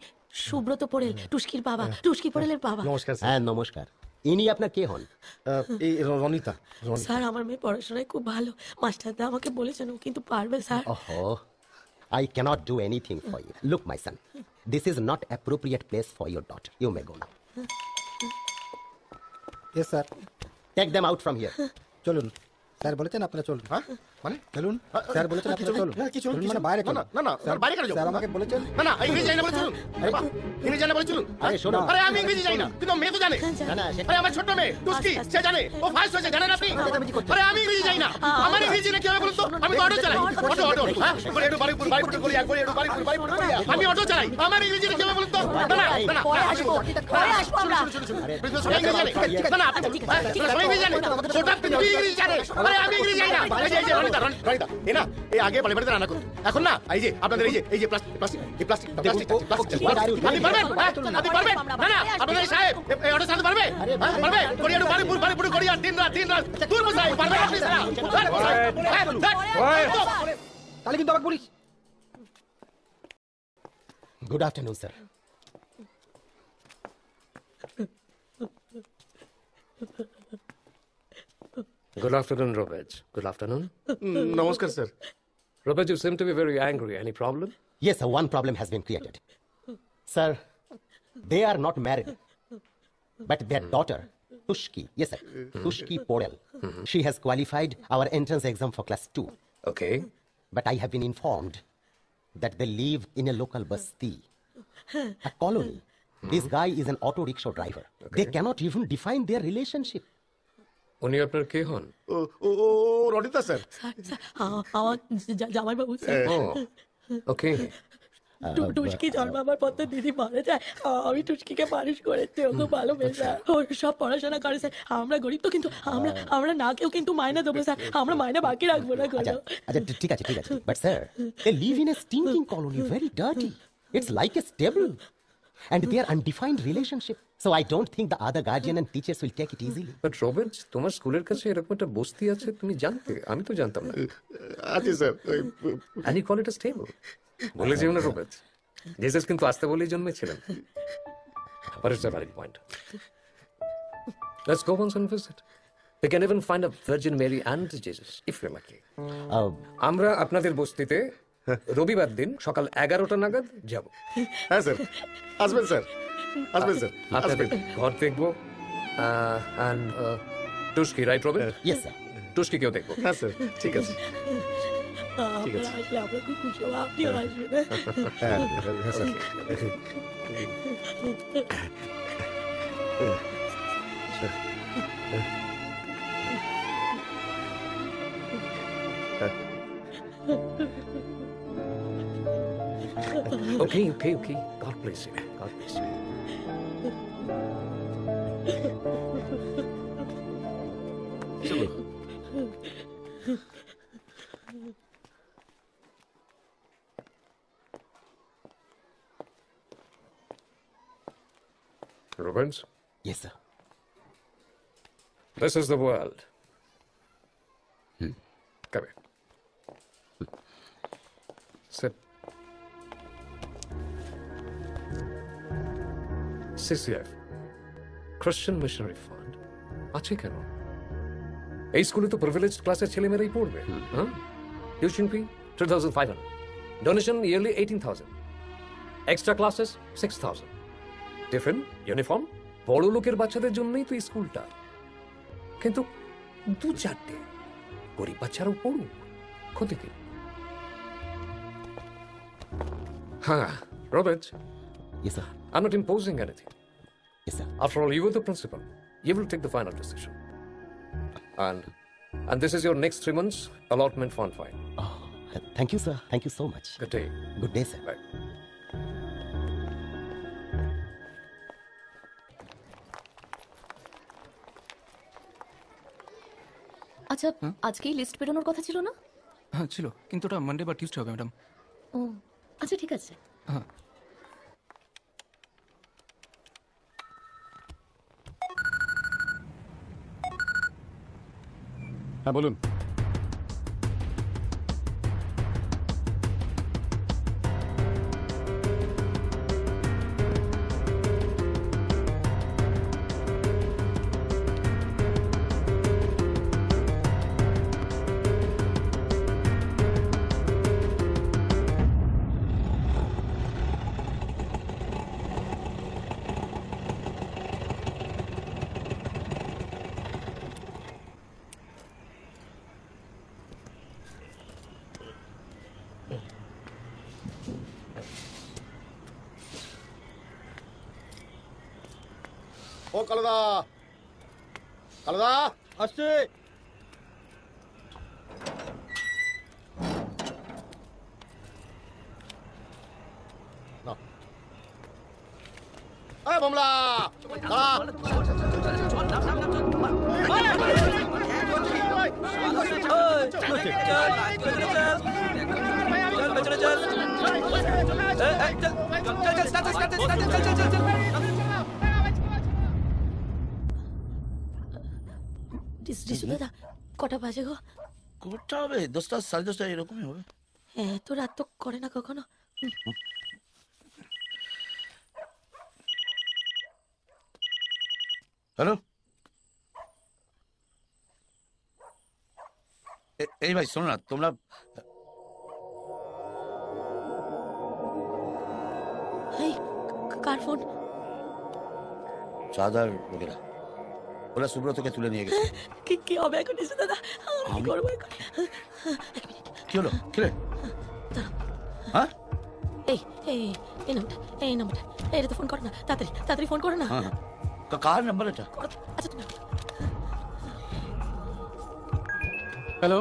সুব্রত পোরেল, টুস্কির বাবা, টুস্কি পোরেলের বাবা। নমস্কার স্যার। হ্যাঁ, নমস্কার। ইনি আপনার কে হন? এই রনিতা। স্যার, আমার মেয়ে পড়াশোনায় খুব ভালো, মাস্টারদা আমাকে বলেছেন ও কিন্তু পারবে sir. Oh, I cannot do anything for you. Look, my son, this is not appropriate place for your daughter. You may go now. Yes, sir. Take them out from here. চলুন, স্যার বলেছেন আপনারা চলুন। হ্যাঁ মানে চলুন, sir বলেছেন আপনারা চলুন। কি চলুন মানে বাইরে চলুন। না স্যার বাইরে কেন যাবো? স্যার আমাকে বলেছেন। না ইংরেজি জানি না বলে চলুন। ইংরেজি জানি না বলে চলুন। আরে শোনো, আরে আমি ইংরেজি জানি না, কিন্তু মেয়ে তো জানে। না আরে আমার ছোট মেয়ে টুস্কি, সে জানে, ও ফার্স্ট হয়েছে, জানেন আপনি? আরে আমি ইংরেজি জানি না, আমার ইংরেজি না কি হবে বলুন তো? আমি তো অটো চালাই, অটো হ্যাঁ, বলে একটু বাড়িপুর করি, একবার একটু বাড়িপুর করি, আমি অটো চালাই, আমার ইংরেজি না কি হবে বলুন তো? না পরে আসবো আমরা। সবাই ইংরেজি জানে। না আপনি সবাই ইংরেজি জানে, ছোটা তুই ইংরেজি জানে, আরে আমি ইংরেজি জানি না। এই যে রনিতা এ না, এই আগে বাড়িতে রান্না করতো, এখন না এই যে আপনাদের এই যে প্লাস্টিক আপনি পারবেন? আপনি পারবেন? না আপনাদের সাহেব এই অটো চালাতে পারবে? পারবে? করি একটু বাড়িপুর করি, আর দিন রাত দূর বসাই পারবেন আপনি? তাহলে কিন্তু আবার police. Good afternoon, sir. Good afternoon, Robert. Good afternoon. নমস্কার sir. Robert, you seem to be very angry. Any problem? Yes, sir, one problem has been created. Sir, they are not married, but their daughter, Tushki, yes sir, Tushki Porel, she has qualified our entrance exam for class 2. Okay. But I have been informed that they live in a local basti, a colony. This guy is an auto rickshaw driver. They cannot even define their relationship. উনি আপনার কে হন? ও Ronita sir. আমার জামাইবাবু sir. ওকে। টুস্কি জন্মাবার পর তো দিদি মারা যায়, আমি টুস্কিকে মানুষ করেছি, ও খুব ভালো মেয়ে স্যার, ও সব পড়াশোনা করে স্যার। আমরা গরিব তো, কিন্তু আমরা না কেউ কিন্তু মায়না দেবো স্যার, আমরা মায়না বাকি রাখবো না কোনো। আচ্ছা ঠিক আছে but sir, they live in a stinking colony, very dirty. It's like a stable, and they are undefined relationship. So I don't think the other guardian and teachers will take it easily. But Robert, তোমার স্কুলের কাছে এরকম একটা বস্তি আছে, তুমি জানতে? আমি তো জানতাম না। আচ্ছা sir. And you call it a stable? বলে যেও না রোবেট, জেসাস কিন্তু আসতে বলেই জন্মেছিলেন। But it's a valid point. Let's go once and visit. We can even find a Virgin Mary and Jesus, if we're lucky. আমরা আপনাদের বস্তিতে রবিবার দিন সকাল 11টা নাগাদ যাব। হ্যাঁ স্যার, আসবেন স্যার, আসবেন স্যার। আপনাদের ঘর দেখবো, and Tuski, right রোবেট? Yes sir. Tuski কেউ দেখবো। হ্যাঁ স্যার, ঠিক আছে। আমরা আসলে আমরা খুব খুশি হবো, আপনিও আসবেন। হ্যাঁ sir. Okay. God bless you. God bless you. Robbins? Yes sir. This is the world. Come here. Sit. CCF, Christian Missionary Fund, আছে কেন? এই স্কুলে তো প্রিভিলেজড ক্লাসের ছেলেমেয়েরাই পড়বে। হ্যাঁ, tuition fee 3,500. Donation yearly 18,000. Extra classes 6,000. Tiffin, uniform, বড় লোকের বাচ্চাদের জন্যই তো স্কুলটা। কিন্তু 2-4টে গরিব বাচ্চারাও পড়ুক, ক্ষতি কি? হ্যাঁ, Robert. Yes, sir. I'm not imposing anything. Yes, sir. After all, you are the principal. You will take the final decision. And this is your next 3 months allotment fund file. Oh, thank you, sir. Thank you so much. Good day. Good day, sir. Bye. আচ্ছা আজকেই list বেরোনোর কথা ছিল না? হ্যাঁ ছিল, কিন্তু ওটা মানডে বা টিউসডে হবে ম্যাডাম। ও আচ্ছা ঠিক আছে। হ্যাঁ হ্যাঁ বলুন। ও কালুদা, কালুদা আসছে। বমলা দাদা কটা বাজে গো? কটা হবে? 10টা 10:30 এরকমই হবে। এত রাত তো করে না কখনো। হ্যালো, এই ভাই শোনো না, তোমরা কার ফোন? চাঁদার লোকেরা, ওরা সুব্রতকে তুলে নিয়ে গেছে। কি হবে এখন দাদা? আমি কি করবো এখন? কি হলো? কি রে? হ্যাঁ এই নাম্বারটা এটা তো ফোন করো না, তাড়াতাড়ি ফোন করো না। কার নাম্বার এটা? আচ্ছা তুমি হ্যালো,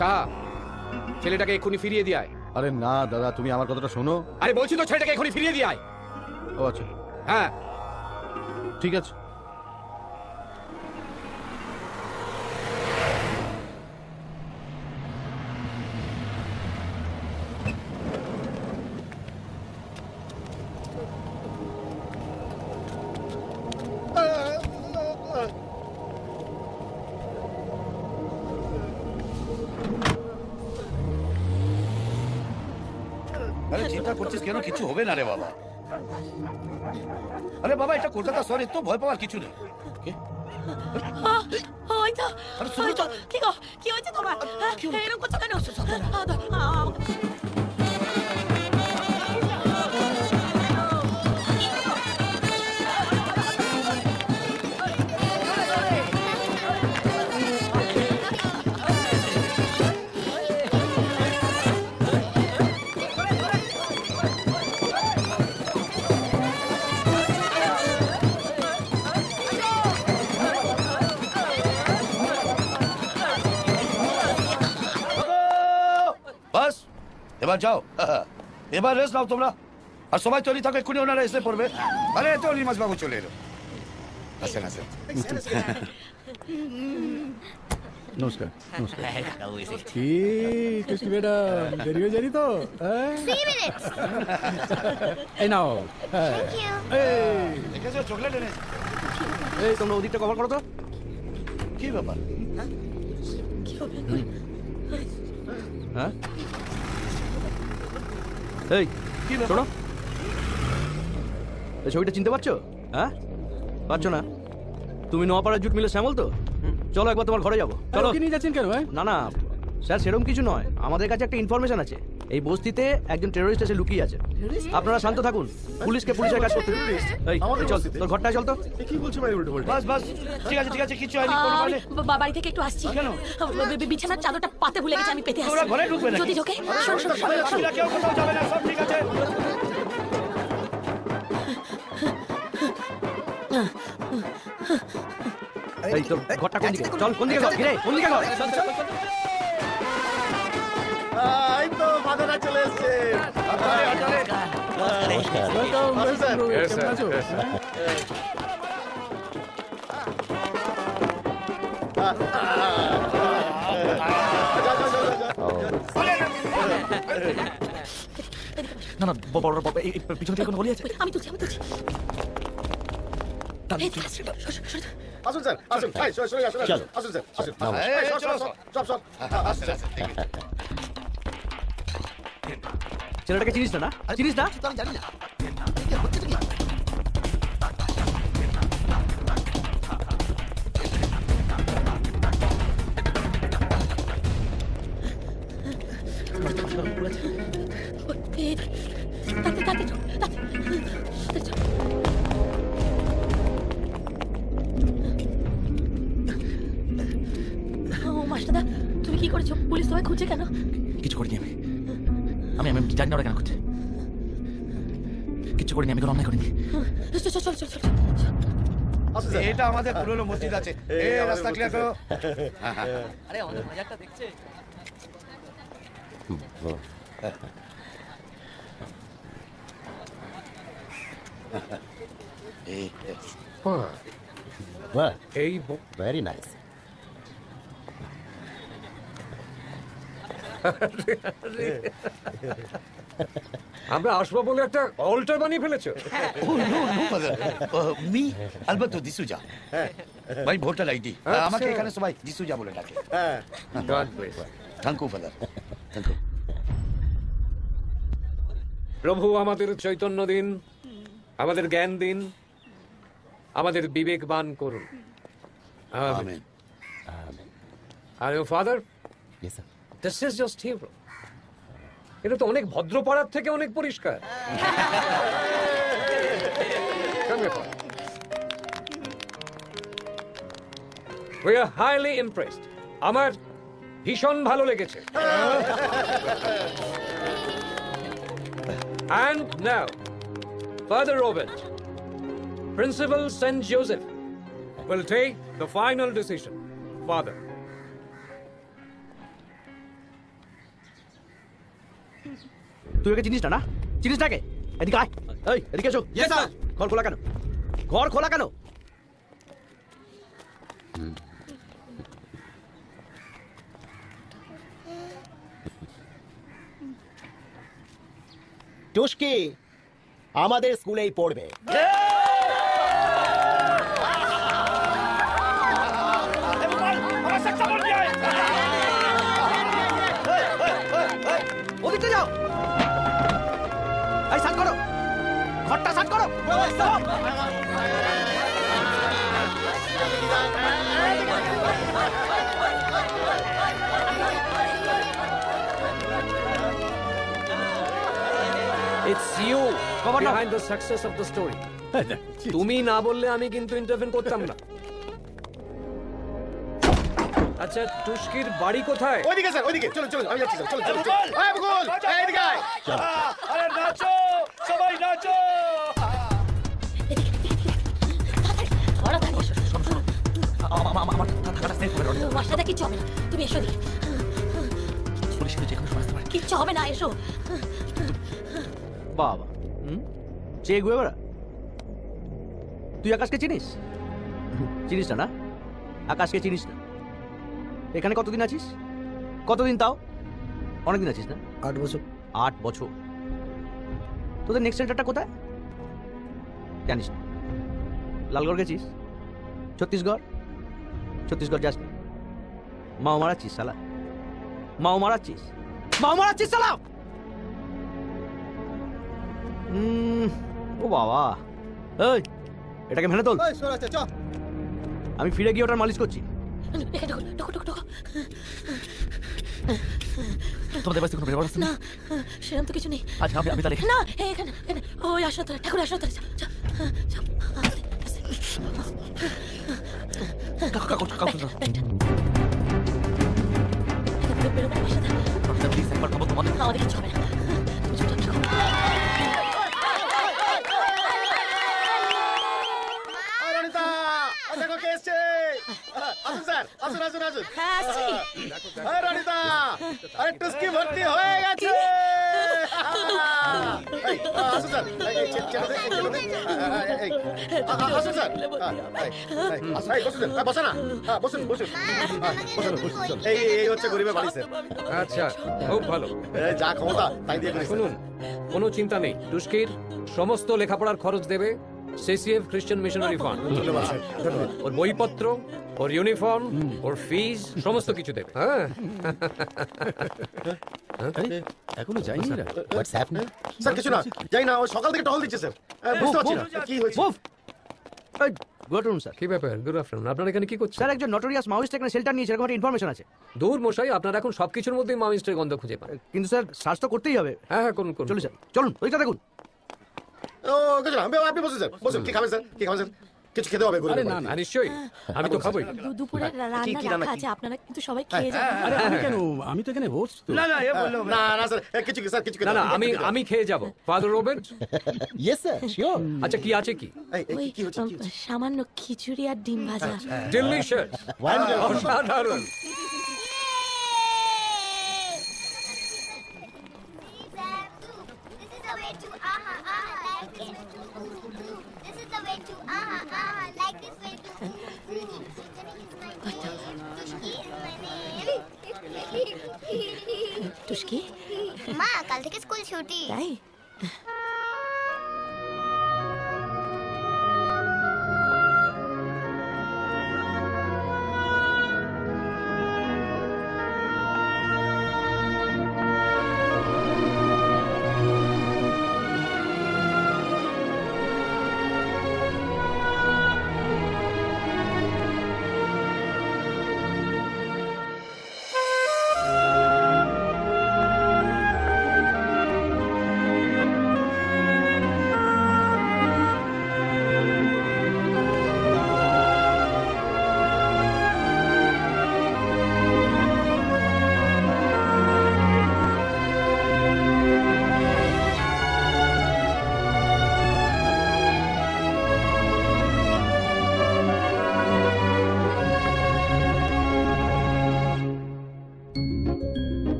শাহ, ছেলেটাকে এক্ষুনি ফিরিয়ে দিয়ে আয়। আরে না দাদা, তুমি আমার কথাটা শোনো। আরে বলছি তো, ছেলেটাকে এক্ষুনি ফিরিয়ে দিয়ে আয়। ও আচ্ছা, হ্যাঁ ঠিক আছে। আরে চিন্তা করছিস কেন? কিছু হবে না রে বাবা। আরে বাবা, এটা কলকাতা শহর, এত ভয় পাওয়ার কিছু নেই। কি হয়েছে তোমার? এরকম করছো কেন? এবার যাও, এবার রেস্ট নাও তোমরা। আর সবাই তৈরি থাকে, এক্ষুনি ওনারা এসে পড়বে। আরে তো নিমাস বাবু চলে এলো। আসেন আসেন। নমস্কার। কি টুস্টি ম্যাডাম, দেরি হয়ে যায়নি তো? এই নাও। দেখেছো, চকলেট এনেছি। এই তোমরা ওদিকটা কভার করো তো। কি ব্যাপার? হ্যাঁ এই শোনো, এই ছবিটা চিনতে পারছো? হ্যাঁ পারছো না? তুমি নোয়াপাড়ার জুট মিলে শ্যামল তো? চলো একবার তোমার ঘরে যাবো। চলো। নিয়ে যাচ্ছেন কেন? না না স্যার, সেরকম কিছু নয়, আমাদের কাছে একটা ইনফরমেশন আছে। এই বস্তিতে একজন টেরোরিস্ট এসে লুকিয়ে আছে। আপনারা শান্ত থাকুন, পুলিশকে পুলিশের কাজ করতে দিন। এই চল, তোর ঘরটায় চল তো। কি বলছো ভাই? উল্টো বাস বাস, ঠিক আছে ঠিক আছে, কিছু হয়নি। কোনো মানে বাড়ি থেকে একটু আসছি। কেন? বিছানার চাদরটা পাতে ভুলে গেছে, আমি পেতে আসছি। তোরা ঘরে ঢুকবে না? যদি ঢোকে শোন শোন শোন, কেউ কোথাও যাবে না, সব ঠিক আছে। এই তোর ঘরটা কোন দিকে? চল, কোন দিকে ঘর? ঘিরে কোন দিকে ঘর? এই তো ফাদাররা চলে এসেছে। না না, বড় পিছন থেকে কোনো গলি আছে? আমি তুলছি। আসুন স্যার, আসুন। সরে আসুন, আসুন স্যার, আসুন। সব ছেলেটাকে চিনিস না? চিনিস না? জানি না। মাস্টারদা, তুমি কি করেছো? পুলিশ তোমায় খুঁজছে কেন? কিছু করিনি আমি জানি না ওরা কেন করছে। কিছু করিনি, আমি কোনো অন্যায় করিনি। চল। এটা আমাদের পুরনো মসজিদ আছে। এই রাস্তা ক্লিয়ার করো। আরে আমাদের বাজারটা দেখছে। Very nice. আমরা আসবো বলে একটা অল্টার বানিয়ে ফেলেছো? মি আলবাতো দিসুজা, ভাই ভোটার আইডি। আমাকে এখানে সবাই দিসুজা বলে ডাকে। Thank you father, thank you. প্রভু আমাদের চৈতন্য দিন, আমাদের জ্ঞান দিন, আমাদের বিবেকবান করুন। আমেন। আর father, this is just here. এটা তো অনেক ভদ্রপাড়ার থেকে অনেক পরিষ্কার। We are highly impressed. আমার ভীষণ ভালো লেগেছে। And now, Father Robert, Principal St. Joseph, will take the final decision. Father. তুই ওকে চিনিস না? চিনিস না কে? এদিকে আয়। এই এদিকে এসো। ঘর খোলা কেন? ঘর খোলা কেন? টুস্কি আমাদের স্কুলেই পড়বে। ওদিকে যাও। এই সাত করো, ঘরটা সাত করো। It's you behind the success of the story. তুমি না বললে আমি কিন্তু ইন্টারভেন করতাম না। আচ্ছা, টুস্কির বাড়ি কোথায়? ওইদিকে স্যার, ওইদিকে। চলো আমি যাচ্ছি স্যার। চলো। এই বকুল, এইদিকে আয়। আরে নাচো, সবাই নাচো। মাস্টারদা, কিচ্ছু হবে না, তুমি এসো দিকে। কিচ্ছু হবে না, এসো। বাবা, চে গুয়েভারা, তুই আকাশকে চিনিস? চিনিস না? আকাশকে চিনিস না? এখানে কতদিন আছিস? কতদিন তাও? অনেকদিন আছিস না? 8 বছর। 8 বছর। তোদের নেক্সট সেন্টারটা কোথায় জানিস না? লালগড় গেছিস? ছত্তিশগড় যাস না? মাও মারাচ্ছিস শালা, মাও মারাচ্ছিস, মাও মারাচ্ছিস শালা। ও বাবা, এই এটাকে ভেনে তোল। আমি ফিরে গিয়ে ওটার মালিশ করছি। তোমাদের বাড়িতে কোনো ব্যবস্থা না, সেরকম তো কিছু নেই। আচ্ছা আমি তাহলে না, এখানে ওই আসলে ঠাকুর আসলে আমাদের কিছু হবে না। দেখো কে এসছে। আসুন স্যার, আসুন আসুন আসুন। রনিতা, আরে টুস্কি ভর্তি হয়ে গেছে। আসুন স্যার, আসুন স্যার, বসে না, বসুন বসুন। এই হচ্ছে গরিবের বাড়ি স্যার। আচ্ছা, খুব ভালো। যা ক্ষমতা তাই দিয়ে করি। শুনুন, কোনো চিন্তা নেই, টুস্কির সমস্ত লেখাপড়ার খরচ দেবে সিসিএফ খ্রিস্টান মিশনারি ফান্ড। ওর বইপত্র, ওর ইউনিফর্ম, ওর ফিজ সমস্ত কিছু দেবে। হ্যাঁ, এখনো যাইনি। স্যার কিছু না, যাই না, ও সকাল থেকে টহল দিচ্ছে স্যার। বুঝতে পারছি না কি হয়েছে। Good afternoon sir. কি ব্যাপার? Good afternoon. আপনারা এখানে কি করছেন? স্যার একজন নটোরিয়াস মাওয়িস্ট এখানে শেল্টার নিয়েছে, এরকম একটা ইনফরমেশন আছে। দূর মশাই, আপনারা এখন সবকিছুর মধ্যেই মাওয়িস্টের গন্ধ খুঁজে পান। কিন্তু স্যার সার্চ তো করতেই হবে। হ্যাঁ হ্যাঁ, করুন করুন। চলুন স্যার, চলুন ওইটা দেখুন। ও কিছু না, আপনি বসুন স্যার, বসুন। কি খাবেন স্যার? কি খাবেন স্যার? কিছু খেতে হবে। নিশ্চয়ই, আমি তো খাবোই। দুপুরে রান্না রাখা আছে, আপনারা কিন্তু সবাই খেয়ে যাবেন। আমি কেন? আমি তো এখানে হোস্ট। না না, এ বললো না না স্যার, কিছু স্যার কিছু না না, আমি খেয়ে যাব। Father Robert? Yes sir, sure. আচ্ছা, কি আছে কি? ওই সামান্য খিচুড়ি আর ডিম ভাজা। ডিলিশিয়াস, অসাধারণ। টুস্কি, মা কাল থেকে স্কুল ছুটি। তাই?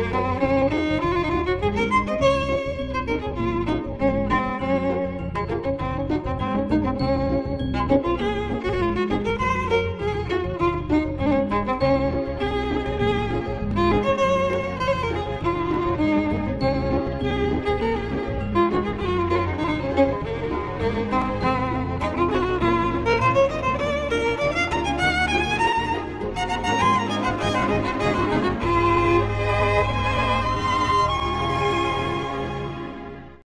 Thank you.